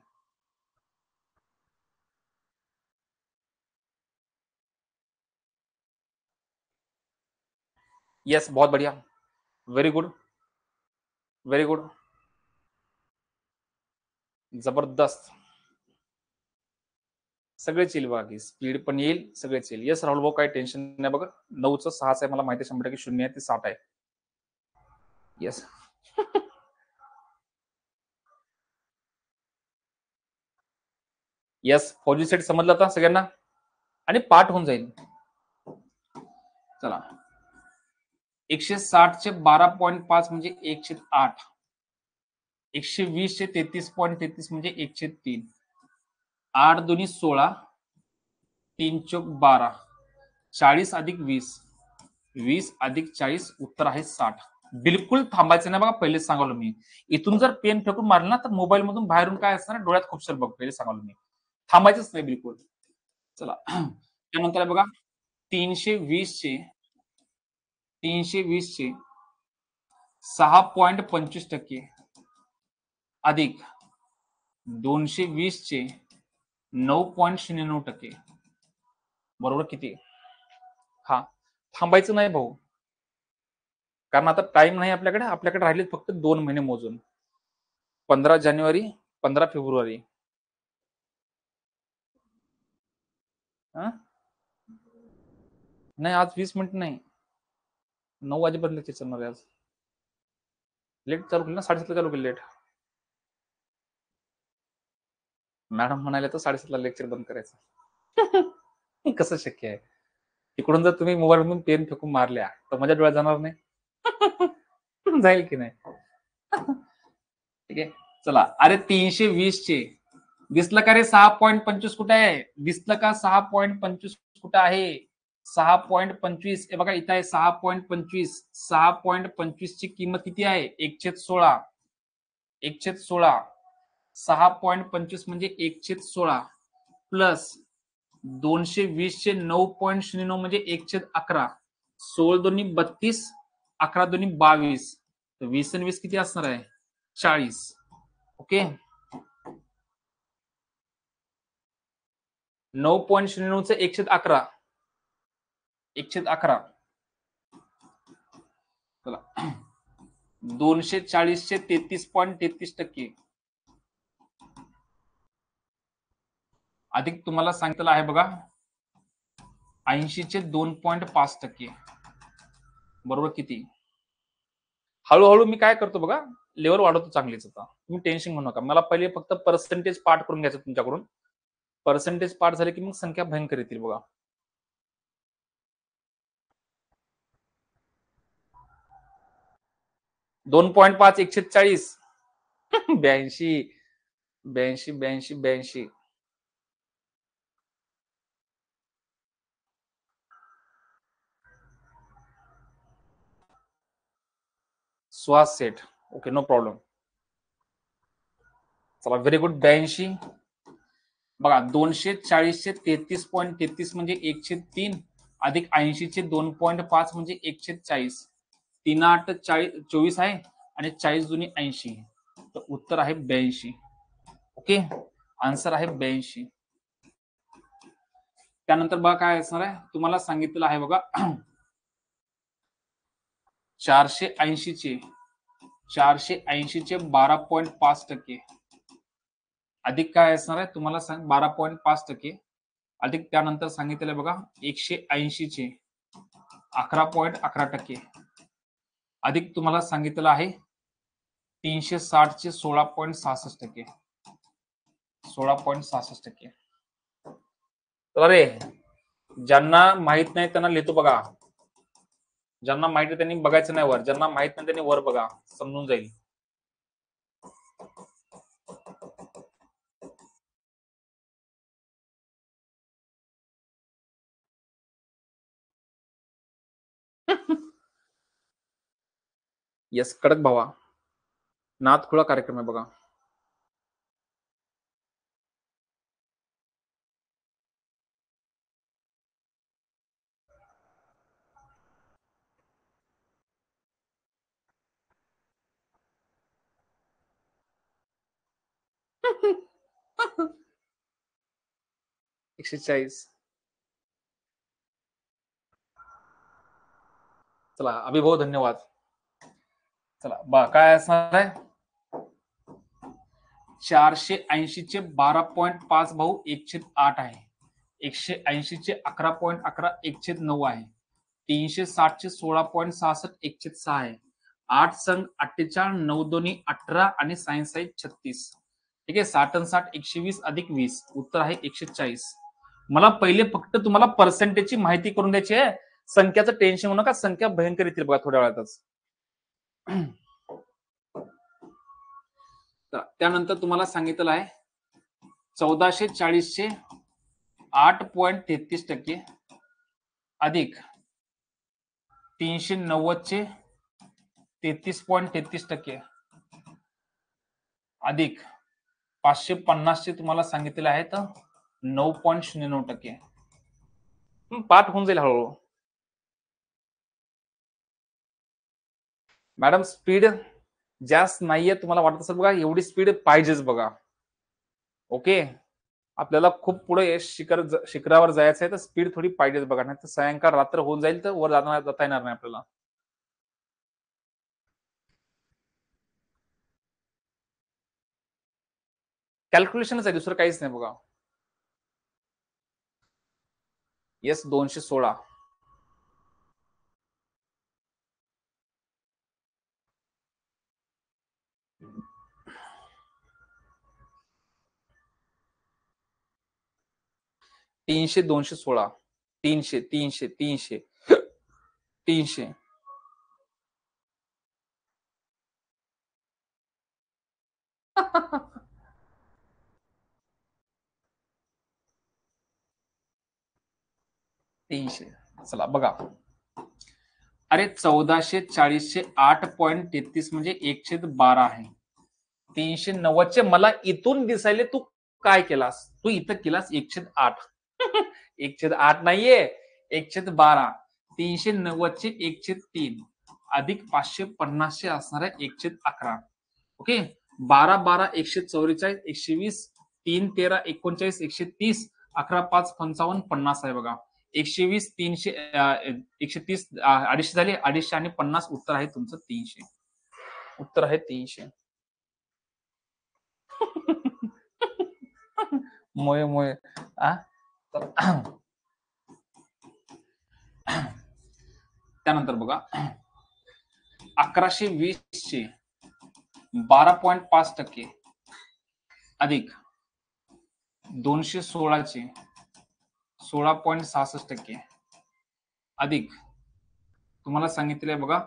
यस, बहुत बढ़िया, व्हेरी गुड, व्हेरी गुड, जबरदस्त. सगळेच येईल बघा, स्पीड पण येईल, सगळेच येईल. यस राहुल भाऊ, काही टेन्शन नाही बघा. 9चं 6 आहे, मला माहिती आहे 100% 0 आहे, ते 60 आहे. यस. यस, फौजी सेट समजला आता सगळ्यांना, आणि पाठ होऊन जाईल. चला, 160 चे 12.5 म्हणजे 1/8. 120 चे 33.33 म्हणजे 1/3. 8 2 16, 3 चौक 12, 40 अधिक 20, 20 अधिक 40, उत्तर आहे 60. बिलकुल थांबायचं नाही बघा, पहिलेच सांगालो मी. इथून जर पेन फेकून मारलं ना, तर मोबाईल मधून बाहेरून काय असणार, डोळ्यात खूप बघ, पहिले सांगालो मी. थांबायचंच नाही बिलकुल. चला, त्यानंतर बघा 320 चे 6.25% अधिक 220 चे 9.09%, बरोबर किती? हा, थांबायचं नाही भाऊ, कारण आता टाइम नाही आपल्याकडे. आपल्याकडे राहिले फक्त 2 महिने मोजून, 15 जानेवारी 15 फेब्रुवारी. नाही, आज 20 मिनिट नाही, 9 वाजेपर्यंत लेक्चर चालणार आहे आज. लेट चालू केलं ना, 7:30 चालू केलं लेट. मॅडम म्हणाले तर 7:30 लेक्चर बंद करायचं. कसं शक्य आहे? तिकडून जर तुम्ही मोबाईल मधून पेन फेकून मारल्या तर माझ्या डोळ्यात जाणार नाही? जाईल की नाही? ठीक आहे, चला. अरे 320 चे दिसलं का रे? 6.25 कुठे आहे? दिसलं का? 6.25 कुठे आहे? 6.25 हे बघा, इथं आहे 6.25. 6.25 ची किंमत किती आहे? 1/16. 1/16. 6.25 म्हणजे 1/16 प्लस 220 चे 9.09 म्हणजे 1/11. 16 दोन्ही 32, 11 दोन्ही 22, 20 आणि 20 किती असणार आहे? 40. ओके, 9.09 चे 1/11. 1/11. चला, 240 चे 33.33% अधिक तुम्हाला सांगितलं आहे बघा 80 चे 2.5%, बरोबर किती? हळूहळू मी काय करतो बघा, लेवल वाढवतो चांगलीच. आता तुम्ही टेन्शन घेऊ नका. मला पहिले फक्त पर्सेंटेज पार्ट करून घ्यायचं तुमच्याकडून. पर्सेंटेज पार्ट झाले की मग संख्या भयंकर येतील बघा. दोन 2.5 140, 82 82 82 82. श्वास सेट, ओके, नो प्रॉब्लेम. चला, व्हेरी गुड. 82 बघा, 240 चे 33.33 म्हणजे 1/3 अधिक 80 चे 2.5 म्हणजे 1/40. 3 8 24 आहे आणि 40 दुनी 80, तर उत्तर आहे 82. ओके, आन्सर आहे 82. त्यानंतर बघा काय असणार आहे, तुम्हाला सांगितलेलं आहे बघा 480 चे 12.5% अधिक काय असणार आहे तुम्हाला सांग, 12.5% अधिक त्यानंतर सांगितलेलं बघा 180 चे 11.11% अधिक तुम्हाला सांगितलेलं आहे 360 चे 16.66%. 16.66%. अरे ज्यांना माहित नाही त्यांना लिहितो बघा. ज्यांना माहिती त्यांनी बघायचं नाही वर, ज्यांना माहित नाही त्यांनी वर बघा, समजून जाईल. येस, कडक भावा, नादखुळा कार्यक्रम आहे बघा. एकशे 40. चला अभिभाऊ, धन्यवाद. चला काय असणार आहे? 480 चे 12.5 भाऊ 1/8 आहे. 180 चे 11.11 1/9 आहे. 360 चे 16.66 1/6 आहे. 8 संघ 48, 9 दोन्ही 18 आणि सायन्स आहे 36. ठीक आहे. 60 आणि 60 120 अधिक 20, उत्तर आहे 140. मला पहिले फक्त तुम्हाला पर्सेंटेजची माहिती करून द्यायची आहे. संख्याचं टेन्शन होऊ नका, संख्या भयंकर येतील बघा थोड्या वेळातच. त्यानंतर तुम्हाला सांगितलं आहे 1440 चे 8.33% अधिक 390 चे 33.33% अधिक 550 चे तुम्हाला सांगितलेले आहेत 9.09%. पाठ होऊन जाईल हळूहळू. मॅडम स्पीड जास्त नाहीये, तुम्हाला वाटत असेल बघा एवढी स्पीड पाहिजेच बघा. ओके, आपल्याला खूप पुढे शिखरावर जायचं आहे तर स्पीड थोडी पाहिजेच बघा, नाही तर सायंकाळ रात्र होऊन जाईल तर वर जाता येणार नाही आपल्याला. कॅल्क्युलेशनच आहे, दुसरं काहीच नाही बघा. येस, 216. तीनशे 216, 300 300 300 300. चला बघा. अरे 1440 चे 8.33 म्हणजे 1/12 आहे. 390 चे मला इथून दिसायले तू काय केलास? तू इथं केलास 1/8. 1/8 नाहीये, 1/12. 390 चे 1/3 अधिक 550 चे असणार आहे 1/11. ओके, 12 12 144 120 3 13 39 130 11 5 55 50 आहे बघा. 120 300 130 250 झाले, 250 आणि 50, उत्तर आहे तुमचं 300. उत्तर आहे 300. मोये मोये त्यानंतर बघा 1120 चे 12.5% अधिक 216 चे 16.66% अधिक तुम्हाला सांगितले बघा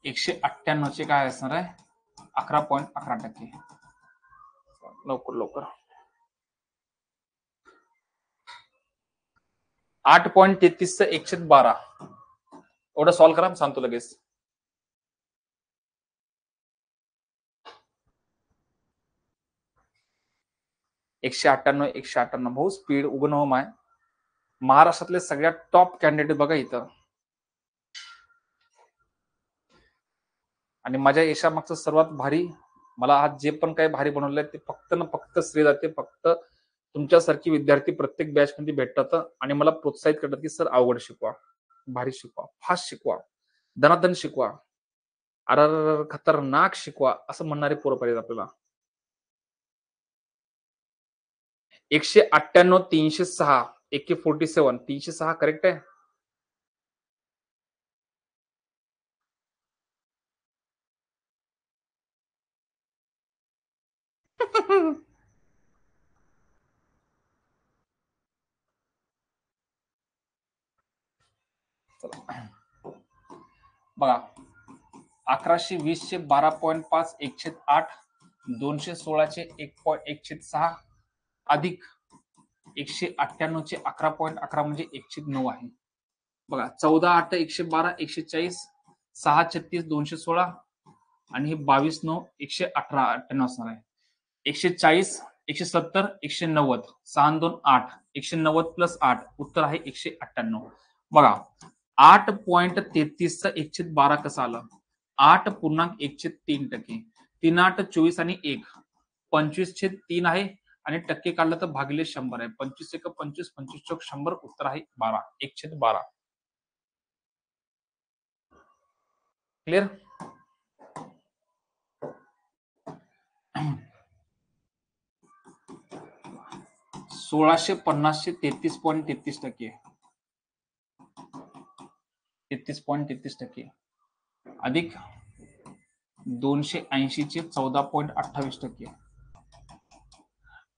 198 चे काय असणार आहे 11.11%. लवकर लवकर 8.33 च 112 एवढं सॉल्व्ह करा, सांगतो लगेच. एकशे अठ्ठ्याण्णव भाऊ स्पीड उगनोम आहे. महाराष्ट्रातले सगळ्यात टॉप कॅन्डिडेट बघा इथं. आणि माझ्या यशामागचं सर्वात भारी, मला आज जे पण काही भारी बनवलंय ते फक्त ना फक्त श्रेय जाते फक्त तुमच्यासारखी विद्यार्थी प्रत्येक बॅच मध्ये भेटतात आणि मला प्रोत्साहित करतात की सर अवघड शिकवा, भारी शिकवा, फास्ट शिकवा, धनाधन शिकवा, अर खतरनाक शिकवा असं म्हणणारे पोरं पाहिजेत आपल्याला. 198 306 AK47 306 करेक्ट आहे. बघा 1120 चे 12.5 1/8 216 चे 1/6 अधिक 198 चे 11.11 म्हणजे 109 आहे. बघा 14 8 112 140 6 36 216 आणि हे 22 9 118 98 असणार आहे. 140 170 190 6 2 8 190 प्लस 8 उत्तर आहे 198. बघा 8.33 चा 1/12 कसा आला? 8.1/3%. 3 8 24 आणि 1 25/3 आहे आणि टक्के काढलं तर भागिले 100 आहे. 25 1 25 25 चौक 100 उत्तर आहे 12 1/12. क्लिअर? 1650 चे 33.33%. 33.33% अधिक 280 चे 14.28%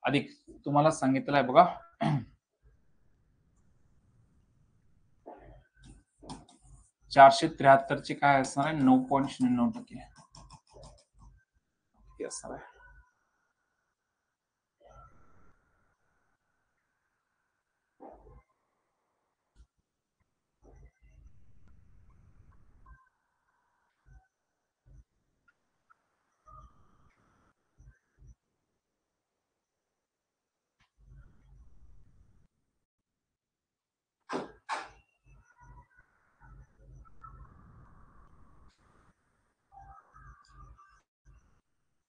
अधिक तुम्हाला सांगितलं आहे बघा 473 चे काय असणार आहे 9.09% असणार आहे.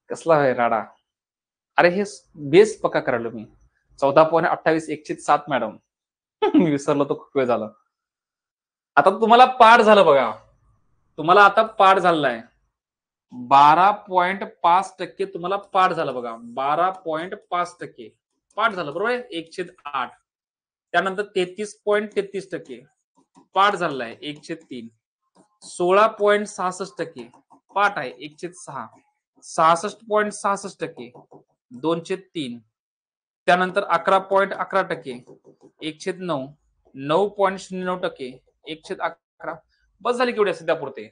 कसला आहे राडा? अरे हे बेस पक्का करायला मी 14.28 107 मॅडम. मी विसरलो तो खूप वेळ झाला. आता तुम्हाला पाठ झालं बघा. तुम्हाला आता पाठ झालाय 12.5% तुम्हाला पाठ झालं बघा 12.5% पाठ झालं बरोबर आहे 1/8 त्यानंतर 33.33% पाठ झालेला आहे 1/3 16.66% पाठ आहे 1/6 66.66% 2/3 त्यानंतर 11.11% 1/9 9.09% 1/11 बस झाली केवढी सध्या पुरते.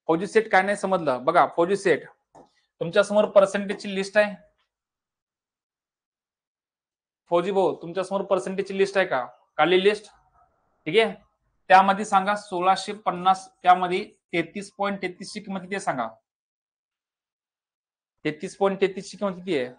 फौजी सेट काय नाही समजलं बघा. फौजी सेट तुमच्या समोर पर्सेंटेजची लिस्ट आहे. फौजी भाऊ तुमच्या समोर पर्सेंटेजची लिस्ट आहे का? काढली लिस्ट ठीक आहे. त्यामध्ये सांगा 1650 त्यामध्ये 33.33 ची किंमत किती आहे सांगा. 33.33 ची किंमत किती आहे?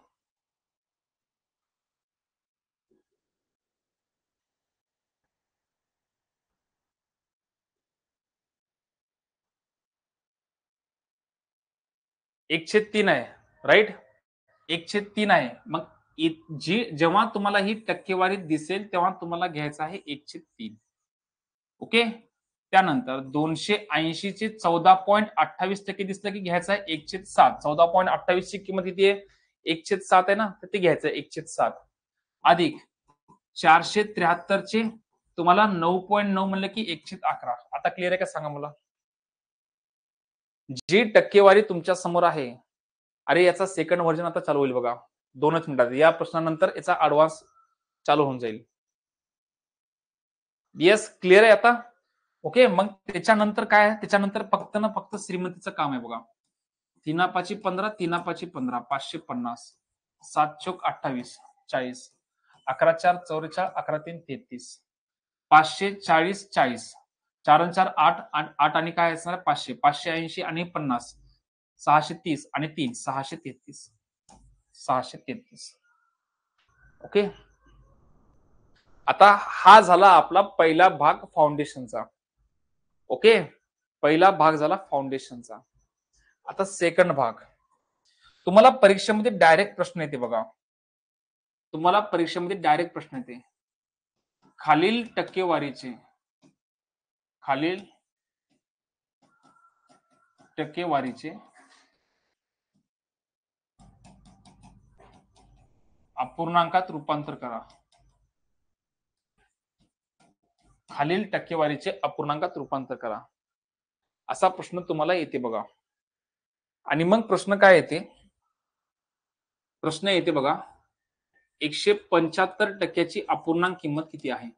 एकशे तीन आहे राईट 1/3 आहे. मग जी जेव्हा तुम्हाला ही टक्केवारी दिसेल तेव्हा तुम्हाला घ्यायचं आहे 1/3 ओके. त्यानंतर 280 चे 14.28% दिसलं की घ्यायचं आहे 1/7 14.28 ची किंमत किती आहे 1/7 आहे ना तर ते घ्यायचं आहे 1/7 अधिक 473 चे तुम्हाला 9.9 म्हणलं की 1/11 आता क्लिअर आहे का सांगा मला. जी टक्केवारी तुमच्या समोर आहे अरे याचा सेकंड व्हर्जन आता चालू होईल बघा 2च मिनिटात. या प्रश्नानंतर याचा ऍडव्हान्स चालू होऊन जाईल. येस क्लिअर आहे आता ओके. मग त्याच्यानंतर काय आहे त्याच्यानंतर फक्त ना फक्त श्रीमंतीचं काम आहे बघा. 3 15 3 15 550 7 चौक 28 40 11 4 44 11 3 33 540 40 4 4 8 8 आणि काय असणार 500 580 आणि 50 630 आणि 3 633 633 ओके. आता हा झाला आपला पहिला भाग फाउंडेशनचा ओके. पहिला भाग झाला फाउंडेशनचा. आता सेकंड भाग तुम्हाला परीक्षेमध्ये डायरेक्ट प्रश्न येते बघा. तुम्हाला परीक्षेमध्ये डायरेक्ट प्रश्न येते खालील टक्केवारीचे अपूर्णांकात रूपांतर करा. खालील टक्केवारीचे अपूर्णांकात रूपांतर करा असा प्रश्न तुम्हाला येते बघा. आणि मग प्रश्न काय येते, प्रश्न येते बघा, 175% अपूर्णांक किंमत किती आहे?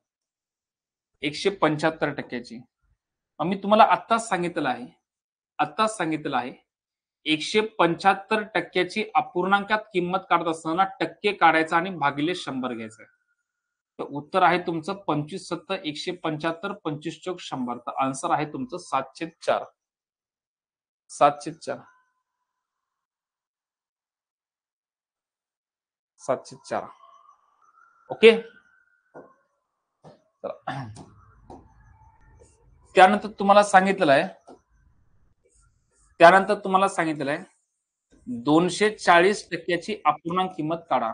175%. मी तुम्हाला आत्ताच सांगितलेलं आहे 175% अपूर्णांकात किंमत काढत असताना टक्के काढायचा आणि भागिले 100 घ्यायचं. तर उत्तर आहे तुमचं 25 सत्तर 175 25 चौक 100. तर आन्सर आहे तुमचं 7/4. 7/4. 7/4. ओके. त्यानंतर तुम्हाला सांगितलेलं आहे 240% अपूर्णांक किंमत काढा.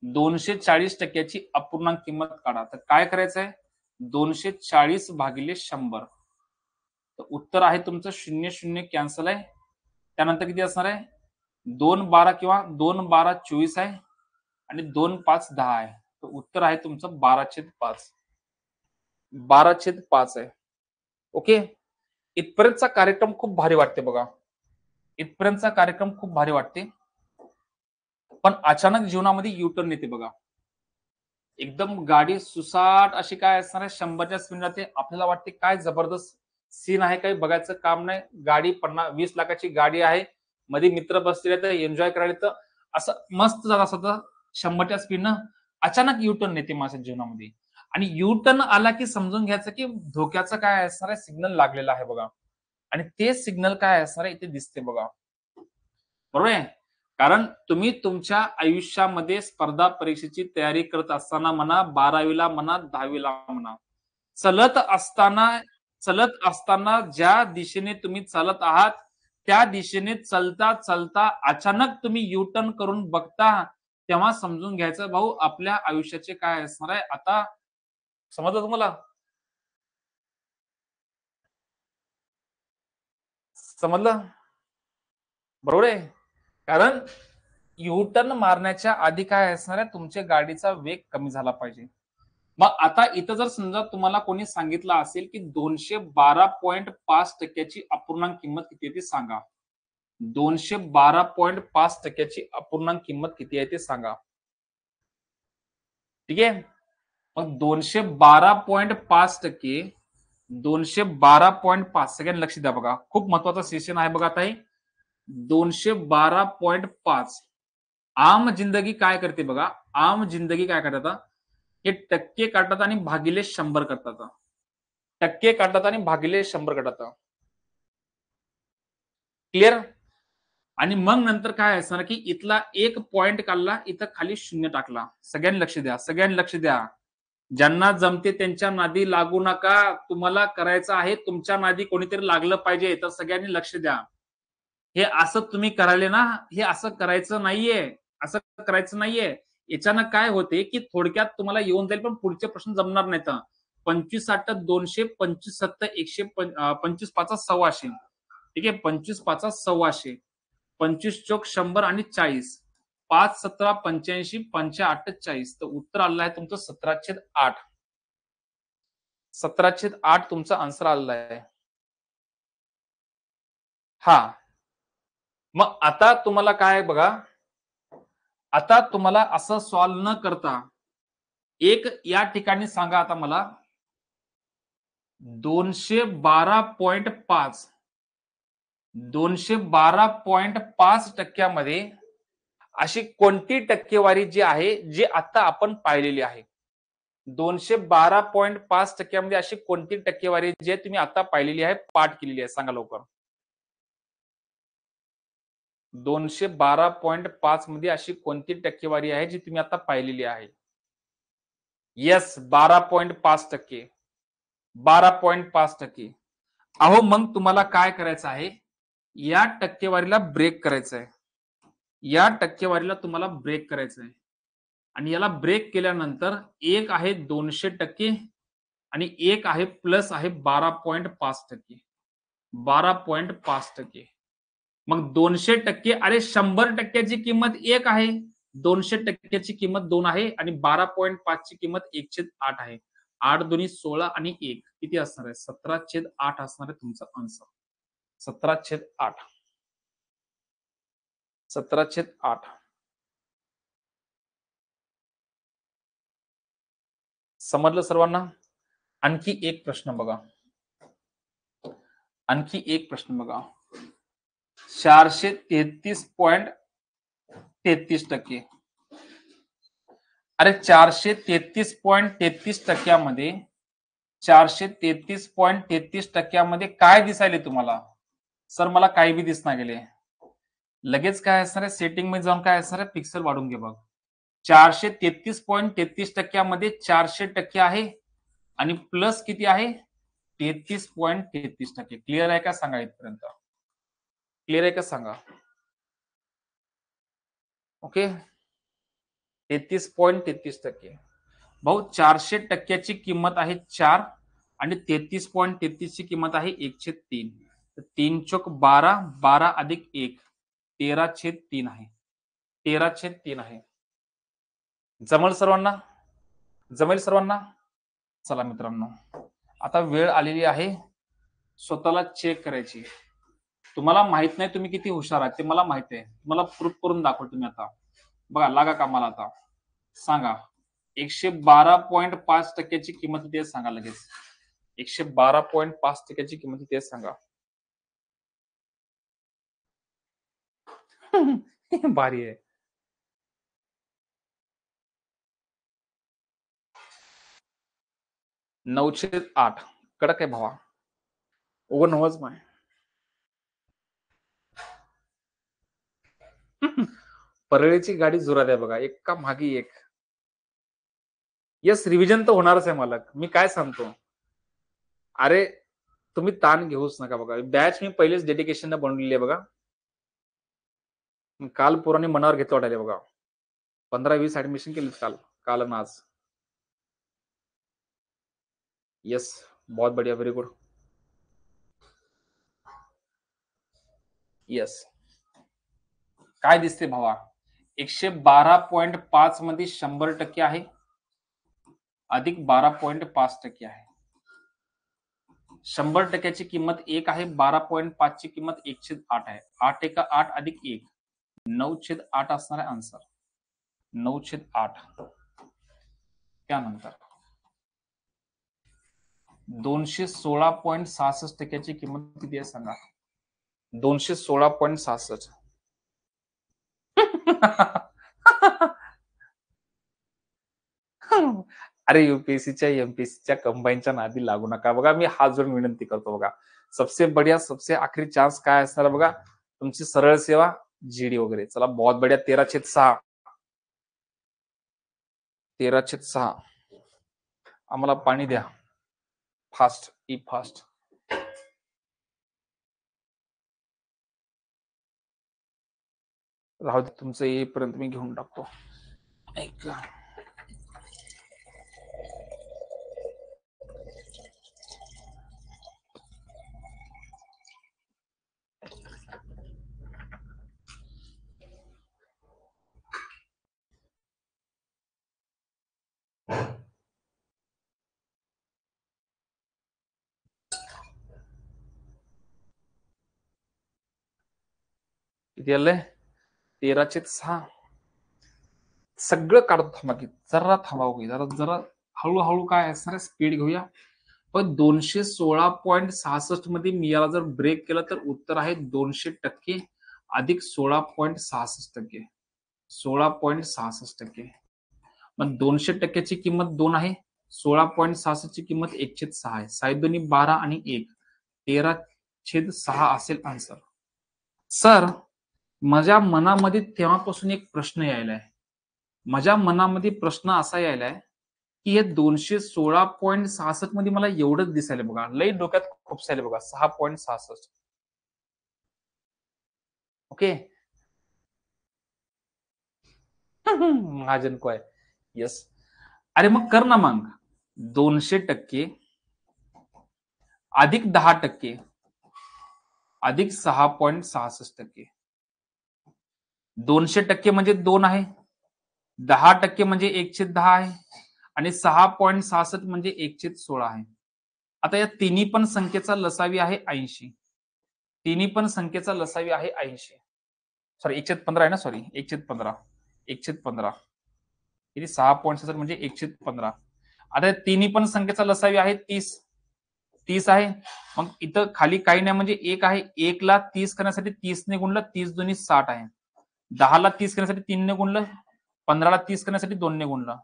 240% अपूर्णांक किंमत काढा. तर काय करायचं आहे? 240 भागिले 100. तर उत्तर आहे तुमचं 0 0 कॅन्सल आहे. त्यानंतर किती असणार आहे? 2 12 किंवा 2 12 24 आहे आणि 2 5 10 आहे. तर उत्तर आहे तुमचं 12/5. 12/5 आहे. ओके. इथपर्यंतचा कार्यक्रम खूप भारी वाटते बघा. इथपर्यंतचा कार्यक्रम खूप भारी वाटते. पण अचानक जीवनामध्ये युटर्न येते बघा. एकदम गाडी सुसाट अशी काय असणार आहे 100च्या स्पीड राहते. आपल्याला वाटते काय जबरदस्त सीन आहे, काही बघायचं काम नाही. गाडी 20 लाखाची गाडी आहे, मध्ये मित्र बसलेले तर एन्जॉय करायला तर असं मस्त जात असतं 100च्या स्पीडनं. अचानक युटर्न येते माझ्या जीवनामध्ये आणि युटर्न आला की समजून घ्यायचं की धोक्याचं काय असणार आहे सिग्नल लागलेला आहे बघा. आणि ते सिग्नल काय असणार आहे इथे दिसते बघा. बरोबर आहे. कारण तुम्ही तुमच्या आयुष्यामध्ये स्पर्धा परीक्षेची तयारी करत असताना म्हणा, 12वीला म्हणा, 10वीला म्हणा, चलत असताना चलत असताना ज्या दिशेने तुम्ही चालत आहात त्या दिशेने चलता चलता अचानक तुम्ही युटर्न करून बघता, तेव्हा समजून घ्यायचं भाऊ आपल्या आयुष्याचे काय असणार आहे. आता समजलं तुम्हाला? समजलं? बरोबर आहे. कारण युटर्न मारण्याच्या आधी काय असणार आहे, तुमच्या गाडीचा वेग कमी झाला पाहिजे. मग आता इथं जर समजा तुम्हाला कोणी सांगितलं असेल की 212.5% अपूर्णांक किंमत किती आहे ते सांगा. 212.5% अपूर्णांक किंमत किती आहे ते सांगा. ठीक आहे. मग 212.5%, 212.5 सगळ्यांनी लक्ष द्या बघा. खूप महत्वाचा सेशन आहे बघा आता हे. 212.5 आम जिंदगी काय करते बघा. आम जिंदगी काय करतात, हे टक्के काढतात आणि भागिले 100 करतात. टक्के काढतात आणि भागिले 100 करतात. क्लिअर? आणि मग नंतर काय असणार की इथला एक पॉइंट काढला, इथं खाली 0 टाकला. सगळ्यांनी लक्ष द्या, सगळ्यांनी लक्ष द्या. ज्यांना जमते त्यांच्या नादी लागू नका. तुम्हाला करायचं आहे, तुमच्या नादी कोणीतरी लागलं पाहिजे. तर सगळ्यांनी लक्ष द्या. हे असं तुम्ही करायले ना, हे असं करायचं नाहीये. असं करायचं नाहीये. याच्यानं काय होते की थोडक्यात तुम्हाला येऊन जाईल पण पुढचे प्रश्न जमणार नाहीत. 25 8 200 25 7 100 25 5 1,600. ठीक आहे. 25 5 1,600. 25 चौक 100 आणि 40. 5 17 85 5 8 40. तर उत्तर आलेलं आहे तुमचं 17/8. 17/8 तुमचा आन्सर आलेला आहे. हा. मग आता तुम्हाला काय बघा, आता तुम्हाला असं सॉल्व्ह न करता एक या ठिकाणी सांगा आता मला 212.5 212.5% अशी कोणती टक्केवारी जी आहे जी आता आपण पाहिलेली आहे. 212.5% अशी कोणती टक्केवारी जी आहे तुम्ही आता पाहिलेली आहे, पाठ केलेली आहे, सांगा लवकर. 212.5 मध्ये अशी कोणती टक्केवारी आहे जी तुम्ही आता पाहिलेली आहे? येस, 12.5%. 12.5%. अहो मग तुम्हाला काय करायचं आहे, या टक्केवारीला ब्रेक करायचं आहे. या टक्केवारीला तुम्हाला ब्रेक करायचं आहे. आणि याला ब्रेक केल्यानंतर एक आहे 200% आणि एक आहे प्लस आहे 12.5%. 12.5%. मग 200% अरे 100%ची किंमत 1 आहे. 200%ची किंमत 2 आहे आणि 12.5 ची किंमत 1/8 आहे. 8 दुनी 16 आणि 1 किती असणार आहे? 17/8 असणार आहे तुमचा आन्सर. 17/8. 17/8. समजलं सर्वांना? आणखी एक प्रश्न बघा. आणखी एक प्रश्न बघा. 433.33%. अरे 433.33% 433.33% काय दिसायले तुम्हाला? सर मला काही बी दिसना गेले. लगेच काय असणार आहे, सेटिंग मध्ये जाऊन काय असणार आहे, पिक्सल वाढून घे बघ. 433.33% 400% आहे आणि प्लस किती आहे, 33.33%. क्लिअर आहे का सांगा इथपर्यंत? क्लिअर आहे का सांगा? ओके, 33.33%. भाऊ 400%ची किंमत आहे 4 आणि 33.33 ची किंमत आहे 1/3. 3 चोक 12, 12 अधिक 1 13/3 आहे. 13/3 आहे. जमल सर्वांना? जमेल सर्वांना? चला मित्रांनो, आता वेळ आलेली आहे स्वतःला चेक करायची. तुम्हाला माहित नाही तुम्ही किती हुशार आहात ते मला माहित आहे. तुम्हाला प्रूफ करून दाखवतो मी आता. बघा, लागा कामाला आता. सांगा 112.5%ची किंमत किती आहे सांगा लगेच. 112.5%ची किंमत किती आहे सांगा. भारी आहे. 9/8. कडक आहे भावा. ओव्हन नवच माय. परळीची गाडी जोरात आहे बघा, एक का मागे एक. यस, रिव्हिजन तर होणारच आहे मालक. मी काय सांगतो, अरे तुम्ही ताण घेऊच नका बघा. बॅच मी पहिलेच डेडिकेशन बनवलेली आहे बघा. काल पोरांनी मनावर घेतलं वाटायला बघा. 15-20 ऍडमिशन केली काल आणि आज. यस, बहुत बढ़िया, व्हेरी गुड. यस, काय दिसते भावा, 112.5 मध्ये 100% आहे अधिक 12.5% आहे. 100%ची किंमत 1 आहे, 12.5 ची किंमत 1/8 आहे. 8 एका 8 अधिक 1 9/8 असणार आहे आन्सर. 9/8. त्यानंतर 216.66%ची किंमत किती आहे सांगा. 216.66. अरे यूपीएससीच्या एमपीएससीच्या कंबाईनच्या नादी लागू नका बघा. मी हात जोडून विनंती करतो बघा. सबसे बढ़िया सबसे आखरी चान्स काय असणार बघा, तुमची सरळ सेवा जीडी वगैरे. चला, बहुत बढ़िया. 13/6. 13/6. आम्हाला पाणी द्या फास्ट. फास्ट राहू दे, तुमचं येईपर्यंत मी घेऊन टाकतो. ऐका, किती आलंय? 13/6. सगळं काढतो थांबा की, जरा थांबावं, जरा हळूहळू काय असणार, स्पीड घेऊया. पण 216.66 मध्ये मी याला जर ब्रेक केलं तर उत्तर आहे 200% अधिक 16.66%. 16.66%. मग 200%ची किंमत 2 आहे, 16.66 ची किंमत 1/6 आहे. 6 12 आणि 1 13/6 असेल आन्सर. सर, माझ्या मनामध्ये तेव्हापासून एक प्रश्न यायलाय. माझ्या मनामध्ये प्रश्न असा यायलाय की हे 216.66 मध्ये मला एवढंच दिसायला बघा. लई डोक्यात खुपसायला बघा. 6.66. ओके. महाजन को आहे. यस. अरे मग कर ना मग. 200% अधिक 10% अधिक 6.66%. 200% म्हणजे 2 आहे, 10% म्हणजे 1/10 आहे आणि 6.66 म्हणजे 1/16 आहे. आता या तिन्ही पण संख्येचा लसावी आहे 80. तिन्ही पण संख्येचा लसावी आहे 80. सॉरी 1/15 आहे ना, सॉरी 1/15 1/15 किती 6.67 म्हणजे 1/15. आता तिन्ही पण संख्येचा लसावी आहे 30 आहे. मग इथं खाली काही नाही म्हणजे एक आहे. 1 ला 30 करण्यासाठी 30 ने गुणलं, 30 दुनी 60 आहे. 10 ला 30 करण्यासाठी 3 ने गुणलं, 15 ला 30 करण्यासाठी 2 ने गुणलं.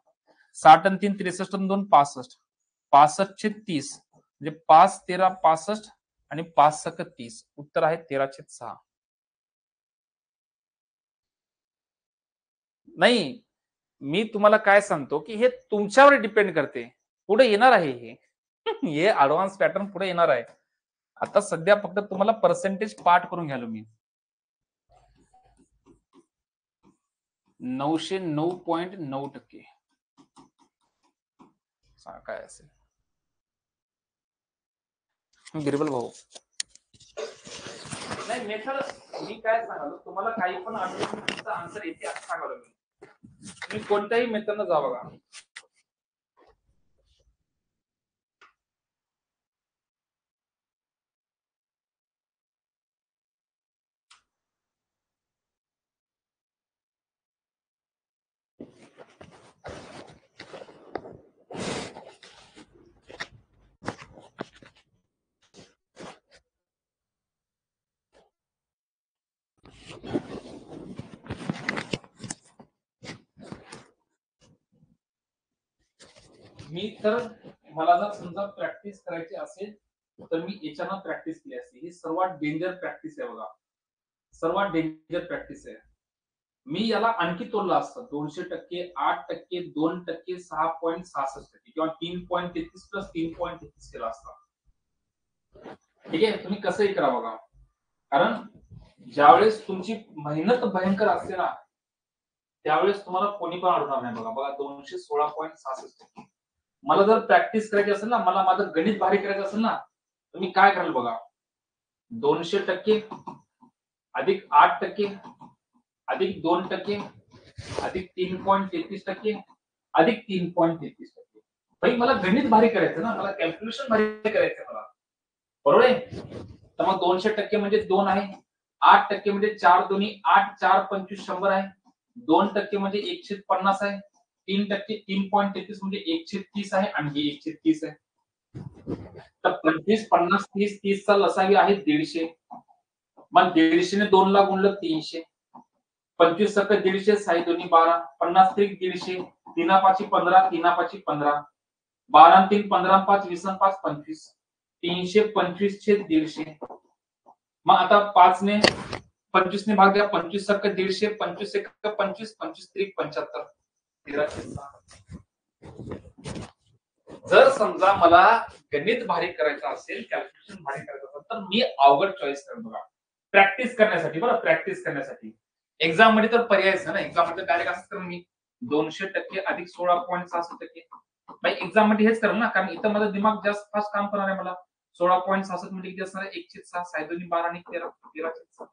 60 आणि 3 63 आणि 2 65. 65/30 म्हणजे 5 13 65 आणि 5 सक 30. उत्तर आहे 13/6. नाही, मी तुम्हाला काय सांगतो की हे तुमच्यावर डिपेंड करते. पुढे येणार आहे हे. हे ऍडव्हान्स पॅटर्न पुढे येणार आहे. आता सध्या फक्त तुम्हाला पर्सेंटेज पाठ करून घ्यालो मी. 909.9%. काय असेल गिरिबल भाऊ? नाही मेथड मी काय सांगालो तुम्हाला, काही पण तुमचा आन्सर येते असं सांगालो मी. तुम्ही कोणत्याही मेथडनं जा बघा. मी तर मला जर समजा प्रॅक्टिस करायची असेल तर मी याच्यानं प्रॅक्टिस केली असते. ही सर्वात डेंजर प्रॅक्टिस आहे बघा, सर्वात डेंजर प्रॅक्टिस आहे. मी याला आणखी तोडलं असतं 200%, 8%, 2%, 6.66% किंवा 3.33 प्लस 3.33 केला असता. ठीक आहे, तुम्ही कसंही करा बघा. कारण ज्यावेळेस तुमची मेहनत भयंकर असते ना त्यावेळेस तुम्हाला कोणी पण अडवणार नाही. बघा 216.66%. मला जर प्रॅक्टिस करायची असेल ना, मला माझं गणित भारी करायचं असेल ना, तर मी काय कराल बघा, 200% अधिक 8% अधिक 2% अधिक 3.33% अधिक 3.33%. भाई मला गणित भारी करायचं ना, मला कॅल्क्युलेशन भारी करायचं मला, बरोबर आहे. तर मग 200% म्हणजे 2 आहे, 8% म्हणजे 4 दोन्ही 8 4 25 100 आहे, 2% म्हणजे 150 आहे, 3% 3.33 म्हणजे 130 आहे आणि हे 130 आहे. तर 25 50 30 30 चा लसावी आहे 150. मग 150 ने 2 ला गुणलं 300. 25 सक 150 साई दोन्ही 12, 50 त्रिक 150, 3 पाची 15, 3 पाची 15, 12 3 15 5 20 5 25, 325 छेद 150. मग आता 5 ने 25 ने भाग द्या, 25 सक 150, 25 एक 25, 25 त्रिक 75, 13/6. जर समजा मला गणित भारी करायचं असेल, कॅल्क्युलेशन भारी करायचं असेल तर मी अवघड चॉईस करेन बघा, प्रॅक्टिस करण्यासाठी. बरं, प्रॅक्टिस करण्यासाठी. एक्झाम मध्ये तर पर्यायच नाही ना, एक्झाम मध्ये डायरेक्ट असं करेन मी 200% अधिक 16.66%. भाई एक्झाम मध्ये हेच करेल ना, कारण इथं माझं दिमाग जास्त फास्ट काम करणार आहे. मला 16.66 म्हणजे किती असणार आहे, 1/6 साई दोन्ही 12 आणि 13 13/6.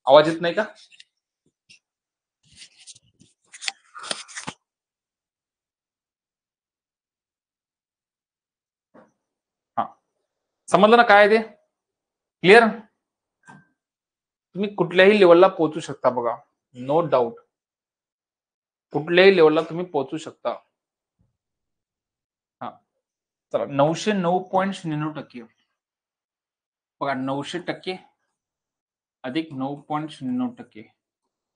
आवाज येत नाही का? हा, समजलं ना काय ते? क्लिअर? तुम्ही कुठल्याही लेवलला पोहोचू शकता बघा, नो डाऊट. कुठल्याही लेवलला तुम्ही पोहोचू शकता. हा, चला 909.99%. बघा 900% अधिक 9.99%.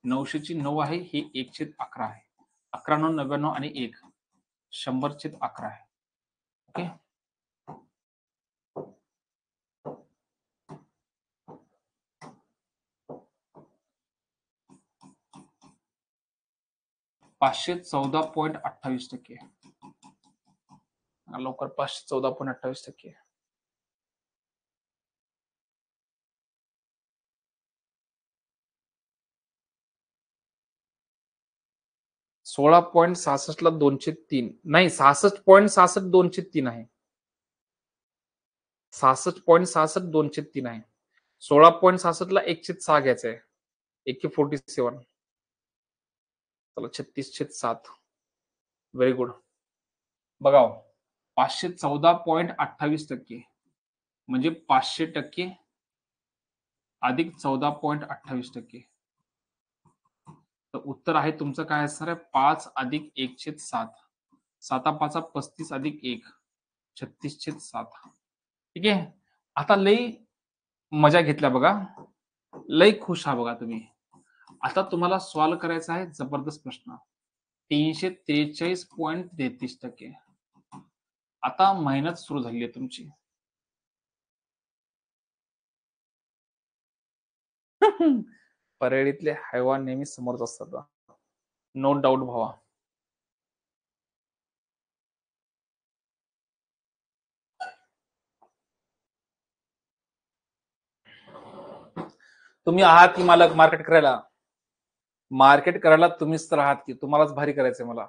900 ची 9 आहे, ही 1/11 आहे. 11 9 99 आणि 1 100/11 आहे. ओके, $514.28. लवकर 514.28%. 16.66 ला 203 नाही, 66.66 203 आहे. 66.66 203 आहे. 16.66 ला 1/6 घ्यायचं आहे, 1/47. चला 36/7. Very good. बघा 514.28%, म्हणजे 500% अधिक 14.28%. तर उत्तर आहे तुमचं काय असणार आहे? 5 अधिक 1/7. 7 35 अधिक 1 36/7. ठीक आहे. आता लई मजा घेतल्या बघा. लई खुश आहा बघा तुम्ही. आता तुम्हाला सॉल्व्ह करायचा आहे जबरदस्त प्रश्न. 343.33%. आता मेहनत सुरू झाली आहे तुमची. परळीतले हैवान नेहमी समोरच असतात. नो डाऊट भावा. तुम्ही आहात की मालक मार्केट करायला? मार्केट करायला तुम्हीच तर आहात की, तुम्हालाच भारी करायचंय मला.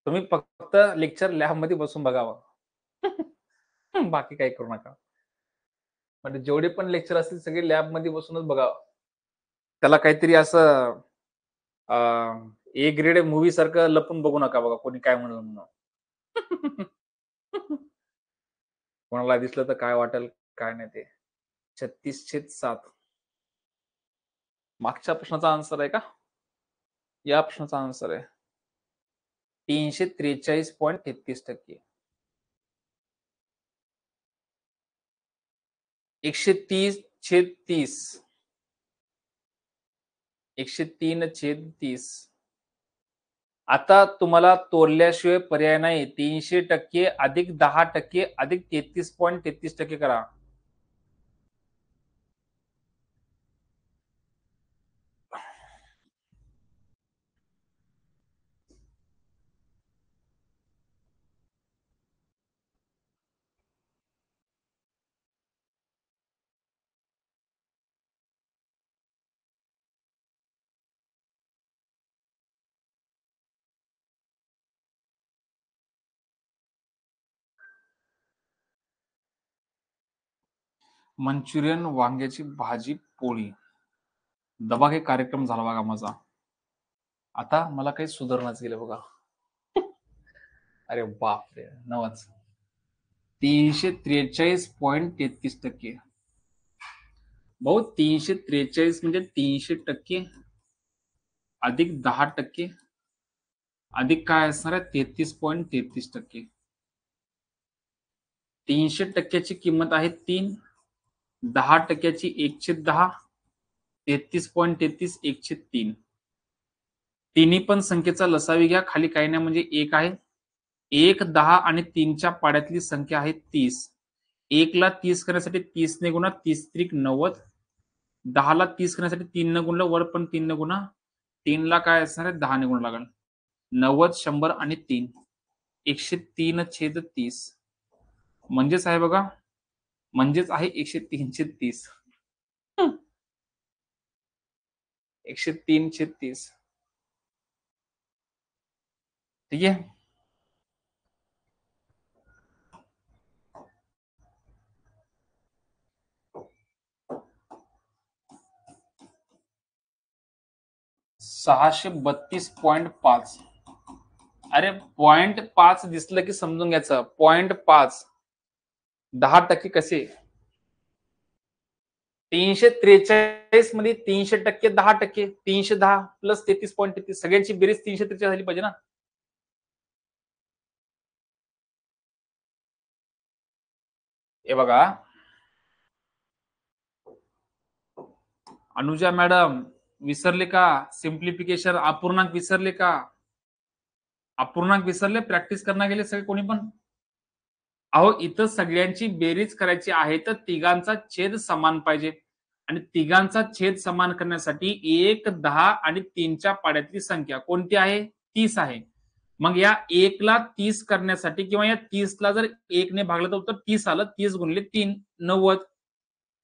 तुम्ही फक्त लेक्चर लॅब मध्ये बसून बघावं. बाकी काही करू नका. म्हणजे जेवढे पण लेक्चर असतील सगळे लॅब मध्ये बसूनच बघावं. त्याला काहीतरी असं ए ग्रेड मूव्ही सारखं लपून बघू नका बघा, कोणी काय म्हणलं म्हणून. कोणाला दिसलं तर काय वाटेल काय नाही ते. 36/7. मागच्या प्रश्नाचा आन्सर आहे का? या प्रश्नाचा आन्सर आहे 343.33%. 130/30. 103/30. आता तुम्हाला तोडल्याशिवाय पर्याय नाही. 300% अधिक 10% अधिक 33.33% करा. मंचुरियन, वांग्याची भाजी, पोळी. दबाके कार्यक्रम झाला बघा माझा. आता मला काही सुधारणाच गेलं बघा. अरे बापरे, नवाच. 343.33%. भाऊ 343 म्हणजे 300% अधिक 10% अधिक काय असणार आहे? 33.33%. 300%ची किंमत आहे 3. 10%ची 1/10. 33.33 1/3. तिन्ही पण संख्येचा लसावी घ्या. खाली काही नाही म्हणजे 1 आहे. 1, 10 आणि 3च्या पाड्यातली संख्या आहे 30. 1 ला 30 करण्यासाठी 30 ने गुणा, 30 त्रिक 90. 10 ला 30 करण्यासाठी 3 ने गुणलं, वर पण 3 ने गुणा. 3 ला काय असणार आहे? 10 ने गुणा लागेल. 90, 100 आणि 3. 103/30. म्हणजेच आहे बघा, म्हणजेच आहे 103/30. 103/30. ठीक आहे. $632.5. अरे 0.5 दिसलं की समजून घ्यायचं. 0.5. 10% कसे? 343 मध्ये 300% 10%. 310 प्लस 33.33. सगळ्यांची बेरीज 343 झाली पाहिजे ना. हे बघा, अनुजा मॅडम विसरले का? सिम्प्लिफिकेशन अपूर्णांक विसरले का? अपूर्णांक विसरले? प्रॅक्टिस करणार गेले सगळे कोणी पण? अहो इथं सगळ्यांची बेरीज करायची आहे तर तिघांचा छेद समान पाहिजे. आणि तिघांचा छेद समान करण्यासाठी 1, 10 आणि 3च्या पाड्यातली संख्या कोणती आहे? 30 आहे. मग या 1 ला 30 करण्यासाठी किंवा या 30 ला जर 1 ने भागलं तर उत्तर 30 आलं. 30 गुणिले 3 90.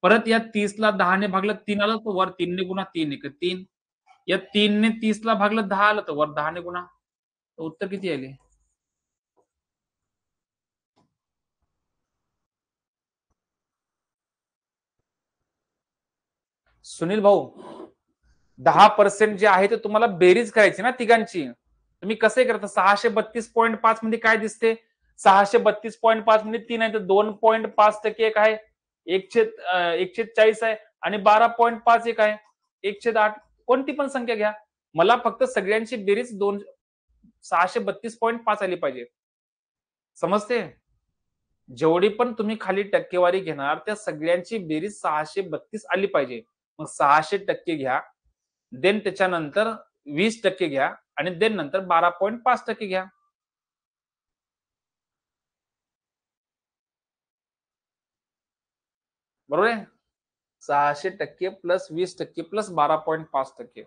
परत या 30 ला 10 ने भागलं 3 आलं, तर वर 3 ने गुणा. 3 1 3. या 3 ने 30 ला भागलं 10 आलं, तर वर 10 ने गुणा. उत्तर किती आले? सुनील भाऊ, 10% जे आहे ते तुम्हाला बेरीज करायची ना तिघांची. तुम्ही कसे करता 632.5 मध्ये काय दिसते 632.5 म्हणजे 3 आहे तर 2.5% एक आहे 1/40 आहे आणि 12.5 एक आहे 1/8 कोणती पण संख्या घ्या मला फक्त सगळ्यांची बेरीज 632.5 आली पाहिजे समजते जेवढी पण तुम्ही खाली टक्केवारी घेणार त्या सगळ्यांची बेरीज 632 आली पाहिजे मग 600% घ्या देन त्याच्यानंतर 20% घ्या आणि देन नंतर 12.5% घ्या बरोबर आहे 600% प्लस 20% प्लस 12.5%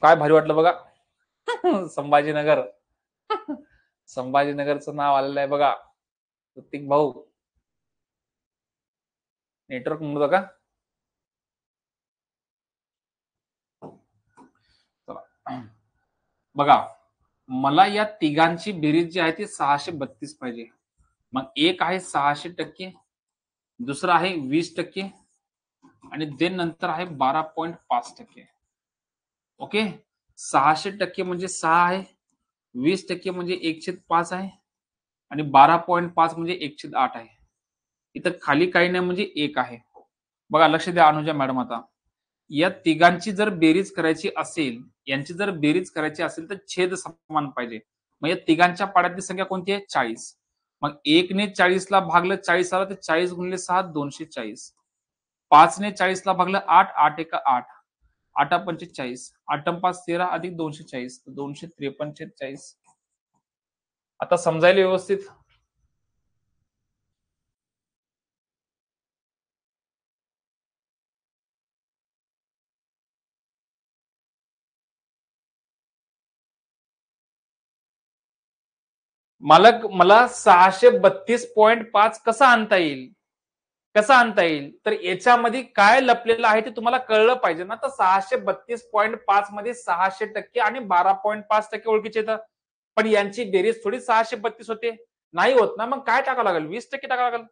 काय भारी वाटलं बघा संभाजीनगर संभाजीनगरचं नाव आलेलं आहे बघा प्रतीक भाऊ नेटवर्क म्हणतो का बघा मला या तिघांची बेरीज जी आहे ती 632 पाहिजे मग एक आहे 600% दुसरा आहे 20% आणि देन नंतर आहे 12.5% ओके 600% म्हणजे 6 आहे 20% म्हणजे 1/5 आहे आणि 12.5 म्हणजे 1/8 आहे इथं खाली काही नाही म्हणजे एक आहे बघा लक्ष द्या अनुजा मॅडम आता या तिघांची जर बेरीज करायची असेल यांची जर बेरीज करायची असेल तर छेद समान पाहिजे मग या तिघांच्या पाड्यातली संख्या कोणती आहे 40 मग 1ने 40 ला भागलं 40 आला तर 40 गुणिले 6 240 5ने 40 ला भागलं 8 8 एका 8 8 45 8 5 13 अधिक 240 253 आता समजायला व्यवस्थित मालक मला 632.5 कसा आणता येईल कसा आणता येईल तर याच्यामध्ये काय लपलेलं आहे ते तुम्हाला कळलं पाहिजे ना तर 632.5 मध्ये 600% आणि 12.5% ओळखीचे येतं पण यांची बेरीज थोडी 632 होते नाही होत ना मग काय टाकावं लागेल 20% टाकावं लागेल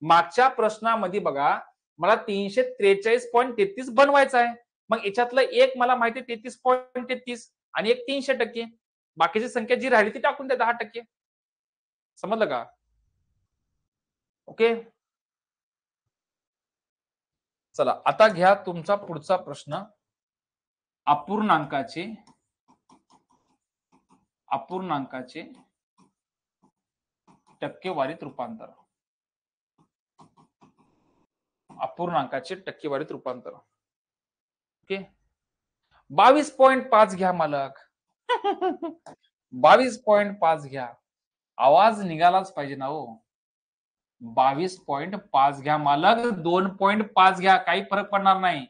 मागच्या प्रश्नामध्ये बघा मला 343.33 बनवायचा आहे मग याच्यातलं एक मला माहिती 33.33 आणि एक 300% बाकीची संख्या जी राहिली ती टाकून द्या 10% समजलं का ओके चला आता घ्या तुमचा पुढचा प्रश्न अपूर्णांकाचे अपूर्णांकाचे टक्केवारीत रूपांतर अपूर्णांकाचे टक्केवारीत रूपांतर ओके 22.5 घ्या मालक 22.5 घ्या आवाज निघालाच पाहिजे ना हो 22.5 घ्या मालक 2.5 घ्या काही फरक पडणार नाही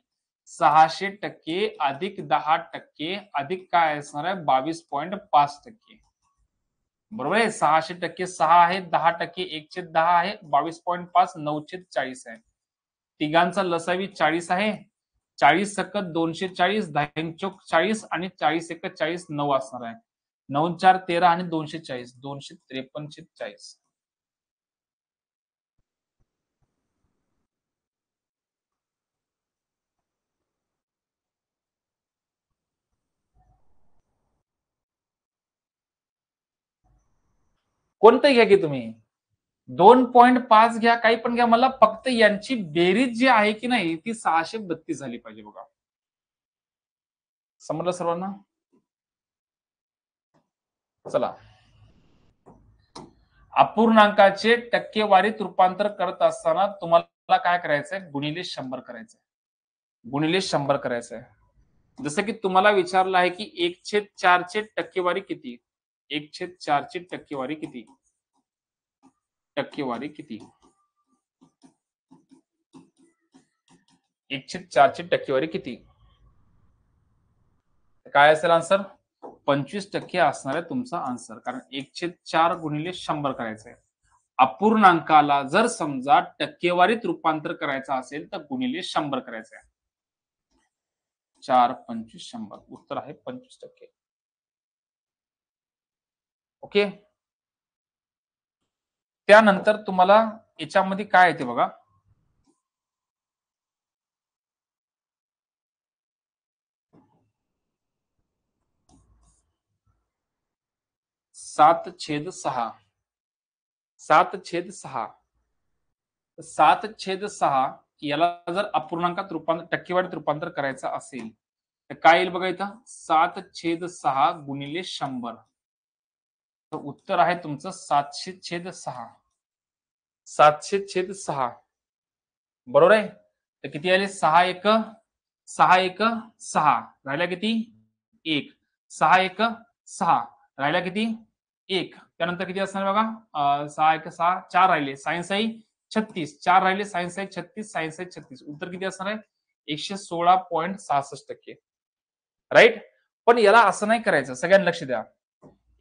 600% अधिक 10% अधिक काय असणार आहे 22.5% बरोबर आहे 600% 6 आहे 10% 1/10 आहे 22.5 9/40 आहे तिघांचा लसावी 40 आहे 40 सकत 240 10 40 आणि 40 एक 40 9 असणार आहे 9 4 13 आणि 240 253/40 कोणतं घ्या की तुम्ही 2.5 घ्या काही पण घ्या मला फक्त यांची बेरीज जी आहे की नाही ती 632 झाली पाहिजे बघा समजलं सर्वांना चला अपूर्णांकाचे टक्केवारीत रूपांतर करत असताना तुम्हाला काय करायचंय गुणिले 100 करायचंय गुणिले 100 करायचंय जसं की तुम्हाला विचारलं आहे की 1/4 ची टक्केवारी किती 1/4 ची टक्केवारी किती टक्केवारी किती 1/4 ची टक्केवारी किती काय असेल आन्सर 25% असणार आहे तुमचा आन्सर कारण 1/4 गुणिले 100 करायचं आहे अपूर्णांकाला जर समजा टक्केवारीत रूपांतर करायचं असेल तर गुणिले 100 करायचं आहे 4 25 100 उत्तर आहे 25% ओके त्यानंतर तुम्हाला याच्यामध्ये काय येते बघा 7/6 7/6 7/6 याला जर अपूर्णांकात टक्केवारीत रूपांतर करायचं असेल तर काय येईल बघा इथं 7/6 गुणिले 100. तर उत्तर आहे तुमचं 700/6. 700/6 बरोबर आहे. तर किती आले 6 1 6 राहिला किती 1 6 1 6 राहिला किती 1 त्यानंतर किती असणार बघा 6 1 6 4 राहिले सायन्स आई 36 4 राहिले सायन्स आई 36 सायन्स आई 36 उत्तर किती असणार आहे 116.66%. राईट. पण याला असं नाही करायचं सगळ्यांना लक्ष द्या.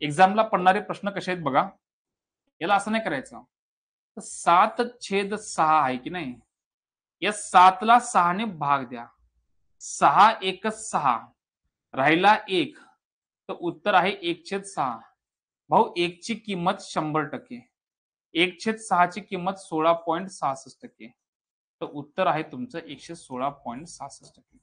एक्झामला पडणारे प्रश्न कसे आहेत बघा. याला असं नाही करायचं 7/6 आहे की नाही या 7ला 6ने भाग द्या 6 1 6 राहिला 1 तर उत्तर आहे 1/6. भाऊ 1 ची किंमत 100%. 1/6 ची किंमत 16.66%. तर उत्तर आहे तुमचं 116.66%.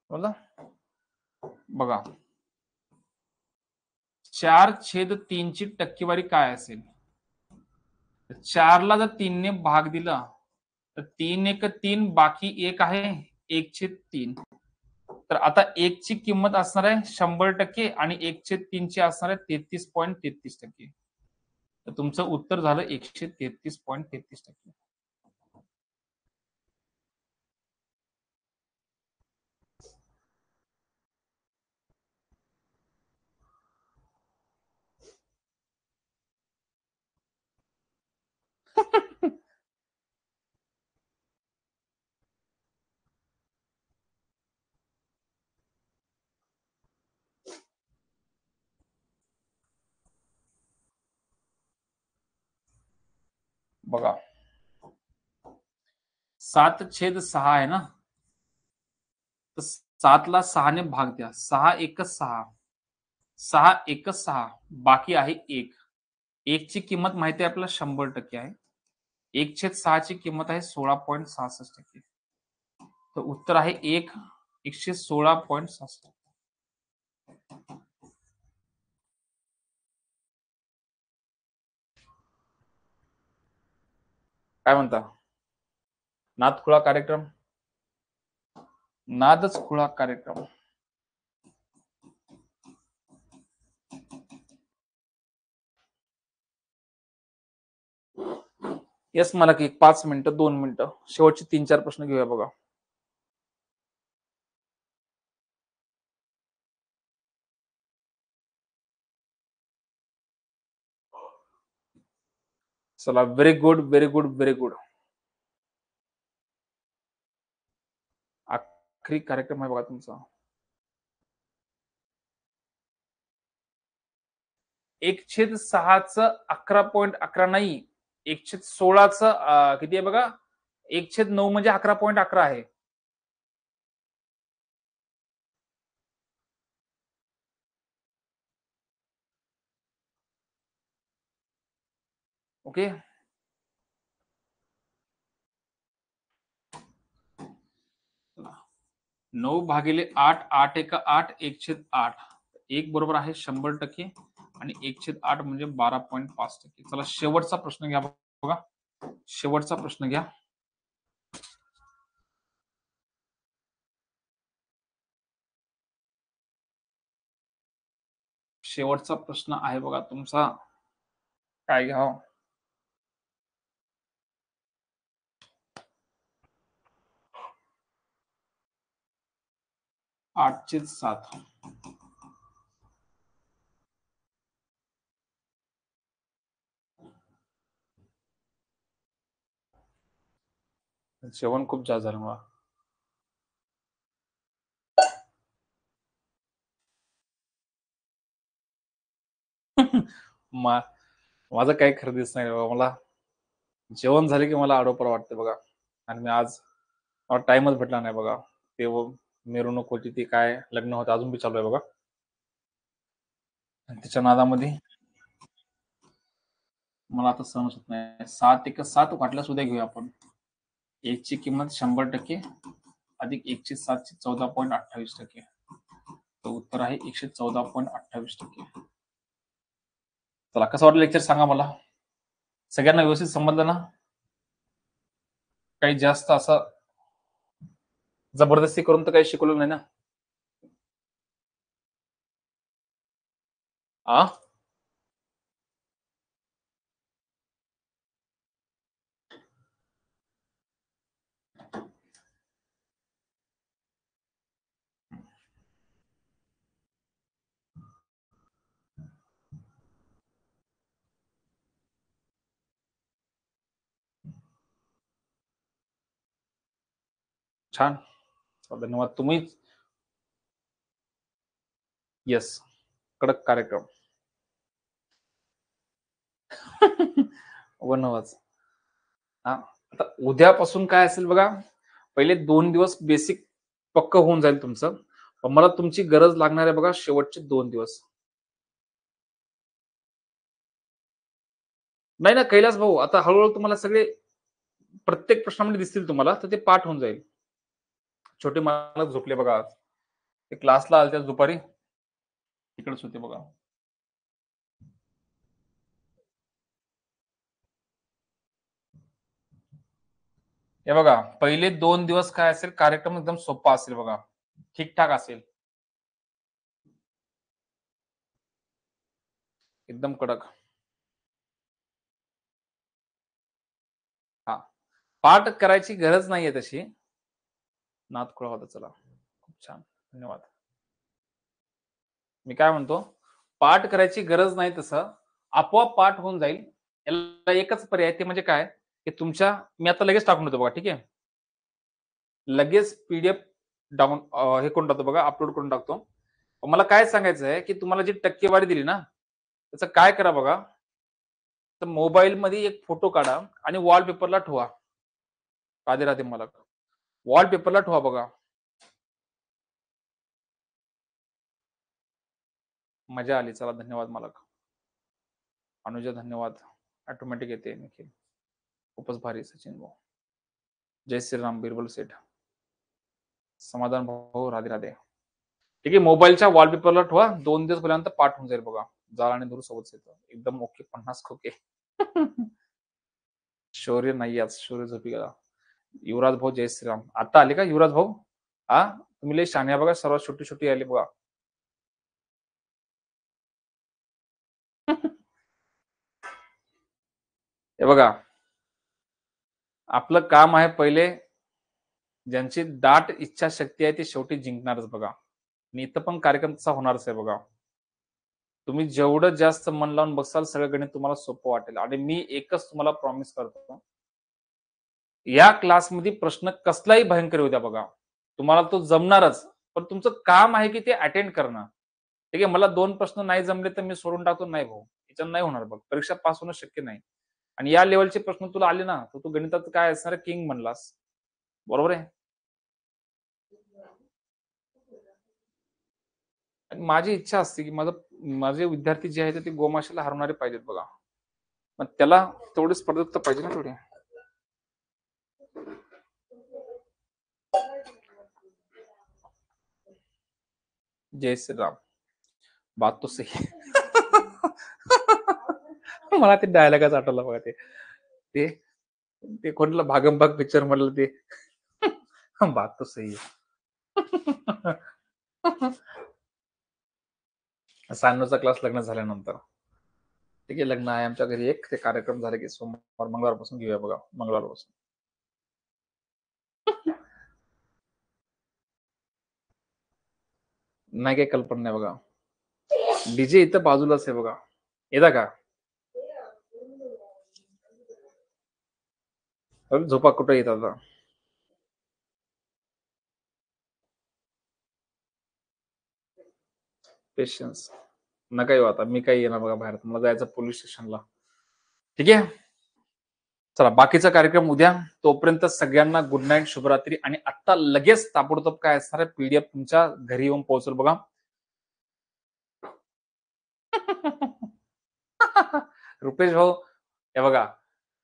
बोला बघा 4/3 ची टक्केवारी काय असेल 4ला जर 3ने भाग दिला तर 3 1 3 बाकी 1 आहे 1/3. तर आता 1 ची किंमत असणार आहे 100% आणि 1/3 ची असणार आहे 33.33%. तर तुमचं उत्तर झालं 133.33%. बघा 7/6 आहे ना तर 7ला 6ने भाग द्या 6 1 6 6 1 6 बाकी आहे 1 1 ची किंमत माहिती आहे आपल्याला 100% आहे 1/6 ची किंमत आहे 16.66%. तर उत्तर आहे 116.66. काय म्हणता नाद खुळा कार्यक्रम नादच खुळा कार्यक्रम. येस मला की 5 मिनिटं 2 मिनिटं शेवटचे 3-4 प्रश्न घेऊया बघा. चला very good very good very good. आखरी कार्यक्रम आहे बघा तुमचा 1/6 11.11 नाही 1/16 किती आहे बघा 1/9 म्हणजे 11.11 आहे. ओके 9/8 8 1 8 1/8 1 बरोबर आहे 100% आणि 1/8 म्हणजे 12.5%. चला शेवटचा प्रश्न घ्या बघा शेवटचा प्रश्न घ्या. शेवटचा प्रश्न आहे बघा तुमचा काय घ्या 8/7 जेवण खूप जास्त झालं मला. माझं काही खरेदीच नाही बाबा मला जेवण झाले की मला आडोपर वाटते बघा आणि मी आज मला टाइमच भेटला नाही बघा. ते मिरवणूक होती ती काय लग्न होतं अजून बी चालू आहे बघा आणि त्याच्या नादामध्ये मला आता सहन होत नाही. 7 × 7 वाटल्यास उद्या घेऊया आपण. 1 ची किंमत 100% अधिक 1 ची 7 ची 14.28%. तर उत्तर आहे 114.28%. चला, कसं वाटलं लेक्चर सांगा मला. सगळ्यांना व्यवस्थित समजलं ना? काही जास्त असं जबरदस्ती करून तर काही शिकवलं नाही ना? आ? छान. धन्यवाद. तुम्ही येस, कडक कार्यक्रम. वनवास. हा, आता उद्यापासून काय असेल बघा, पहिले 2 दिवस बेसिक पक्क होऊन जाईल तुमचं. पण मला तुमची गरज लागणार आहे बघा शेवटचे 2 दिवस. नाही ना कैलास भाऊ, आता हळूहळू तुम्हाला सगळे प्रत्येक प्रश्नामध्ये दिसतील तुम्हाला, तर ते पाठ होऊन जाईल. छोटे मालक झोपले बघा आज. ते क्लासला आले त्याच दुपारी, तिकडेच होते बघा. हे बघा, पहिले 2 दिवस काय असेल, कार्यक्रम एकदम सोपा असेल बघा, ठीकठाक असेल, एकदम कडक. हा, पाठ करायची गरज नाहीये तशी. नाद खुळा होता. चला, खूप छान, धन्यवाद. मी काय म्हणतो, पाठ करायची गरज नाही, तसं आपोआप पाठ होऊन जाईल. याला एकच पर्याय, ते म्हणजे काय, की तुमच्या, मी आता लगेच टाकून देतो बघा, ठीक आहे. लगेच पीडीएफ डाउन हे करून टाकतो बघा, अपलोड करून टाकतो. मला काय सांगायचं आहे, की तुम्हाला जी टक्केवारी दिली ना, त्याचं काय करा बघा, तर मोबाईल मध्ये एक फोटो काढा आणि वॉलपेपरला ठेवा. राधे राधे मालक, वॉलपेपरला ठेवा बघा. मजा आली. चला, धन्यवाद मालक. अनुजा धन्यवाद. ऑटोमॅटिक येते. निखिल खूपच भारी. सचिन भाऊ, जय श्रीराम. बिरबल सेठ, समाधान भाऊ, राधे राधे. ठीक आहे, मोबाईलच्या वॉलपेपरला ठेवा. 2 दिवस पर्यंत पाठ होऊन जाईल बघा. जाळ आणि धूर सोबत येतं एकदम ओके. 50 खोके. शौर्य नाही, आज शौर्य झोपी गेला. युवराज भाऊ, जय श्रीराम. आता आले का युवराज भाऊ? हा, तुम्ही लय शान्या बघा, सर्वात छोटी छोटी आली बघा. हे बघा, आपलं काम आहे पहिले, ज्यांची दाट इच्छाशक्ती आहे ती शेवटी जिंकणारच बघा. आणि इथं पण कार्यक्रम तसा होणारच आहे बघा. तुम्ही जेवढं जास्त मन लावून बसाल, सगळं गणित तुम्हाला सोपं वाटेल. आणि मी एकच तुम्हाला प्रॉमिस करतो, या क्लासमध्ये प्रश्न कसलाही भयंकर होत्या बघा, तुम्हाला तो जमणारच. पण तुमचं काम आहे की ते अटेंड करणं. ठीक आहे, मला 2 प्रश्न नाही जमले तर मी सोडून टाकतो, नाही भाऊ, याच्यानं नाही होणार बघ, परीक्षा पास होणं शक्य नाही. आणि या लेवलचे प्रश्न तुला आले ना, तर तू गणितात काय असणार, किंग म्हणलास. बरोबर आहे. आणि माझी इच्छा असते की माझे विद्यार्थी जे आहेत ते गोमाशाला हरवणारे पाहिजेत बघा. पण त्याला तेवढी स्पर्धकता पाहिजे ना थोडी. जय श्रीराम. बात तो सही. मला ते डायलॉगच आठवला बघा. ते ते कोणला भागम भाग पिक्चर मधलं ते. बात तो सही आहे. 96चा क्लास लग्न झाल्यानंतर. ठीक आहे, लग्न आहे आमच्या घरी एक. ते कार्यक्रम झाले की सोमवार मंगळवारपासून घेऊया बघा, मंगळवारपासून. नाही, काही कल्पना नाही बघा. डीजे इथं बाजूलाच आहे बघा, येता का? झोपा कुठं येत आता. पेशन्स नका येऊ आता. मी काही येणार बघा बाहेर, मला जायचं पोलीस स्टेशनला. ठीक आहे, चला, बाकीचा कार्यक्रम उद्या. तोपर्यंत सगळ्यांना गुड नाईट, शुभरात्री. आणि आता लगेच ताबडतोब काय असणार आहे, पीडीएफ तुमच्या घरी येऊन पोहोचल बघा. रुपेश भाऊ, हे बघा,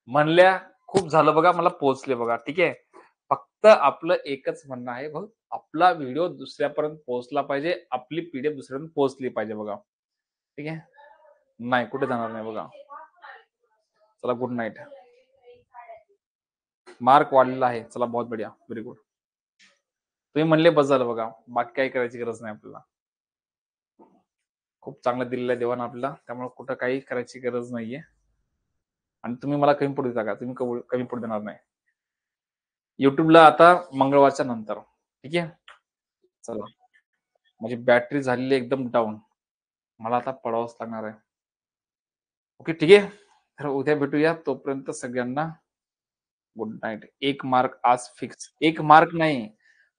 म्हणल्या खूप झालं बघा, मला पोहोचले बघा. ठीक आहे. फक्त आपलं एकच म्हणणं आहे, भाऊ आपला व्हिडिओ दुसऱ्यापर्यंत पोहोचला पाहिजे. आपली पीडीएफ दुसऱ्यापर्यंत पोहोचली पाहिजे बघा. ठीक आहे. नाही, कुठे जाणार नाही बघा. चला, गुड नाईट. मार्क वाढलेला आहे. चला, बहुत बढिया, व्हेरी गुड. तुम्ही म्हणले बस झालं बघा. बाकी काही करायची गरज नाही आपल्याला. खूप चांगलं दिलेलं आहे देवानं आपल्याला, त्यामुळे कुठं काही करायची गरज नाहीये. आणि तुम्ही मला कमी पडू देता का? तुम्ही कमी पडू देणार नाही. युट्यूबला आता मंगळवारच्या नंतर. ठीक आहे. चला, माझी बॅटरी झालेली एकदम डाऊन. मला आता पडावंच लागणार आहे. ओके, ठीक आहे. तर उद्या भेटूया. तोपर्यंत सगळ्यांना गुड नाईट. 1 मार्क आज फिक्स. 1 मार्क नाही,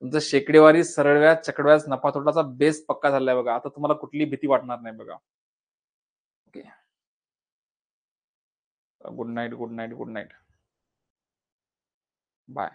तुमचं शेकडेवारी, सरळ व्याज, चक्रव्याज, नफा तोटाचा बेस पक्का झालाय बघा. आता तुम्हाला कुठली भीती वाटणार नाही बघा. Okay. Good night, good night, good night. Bye.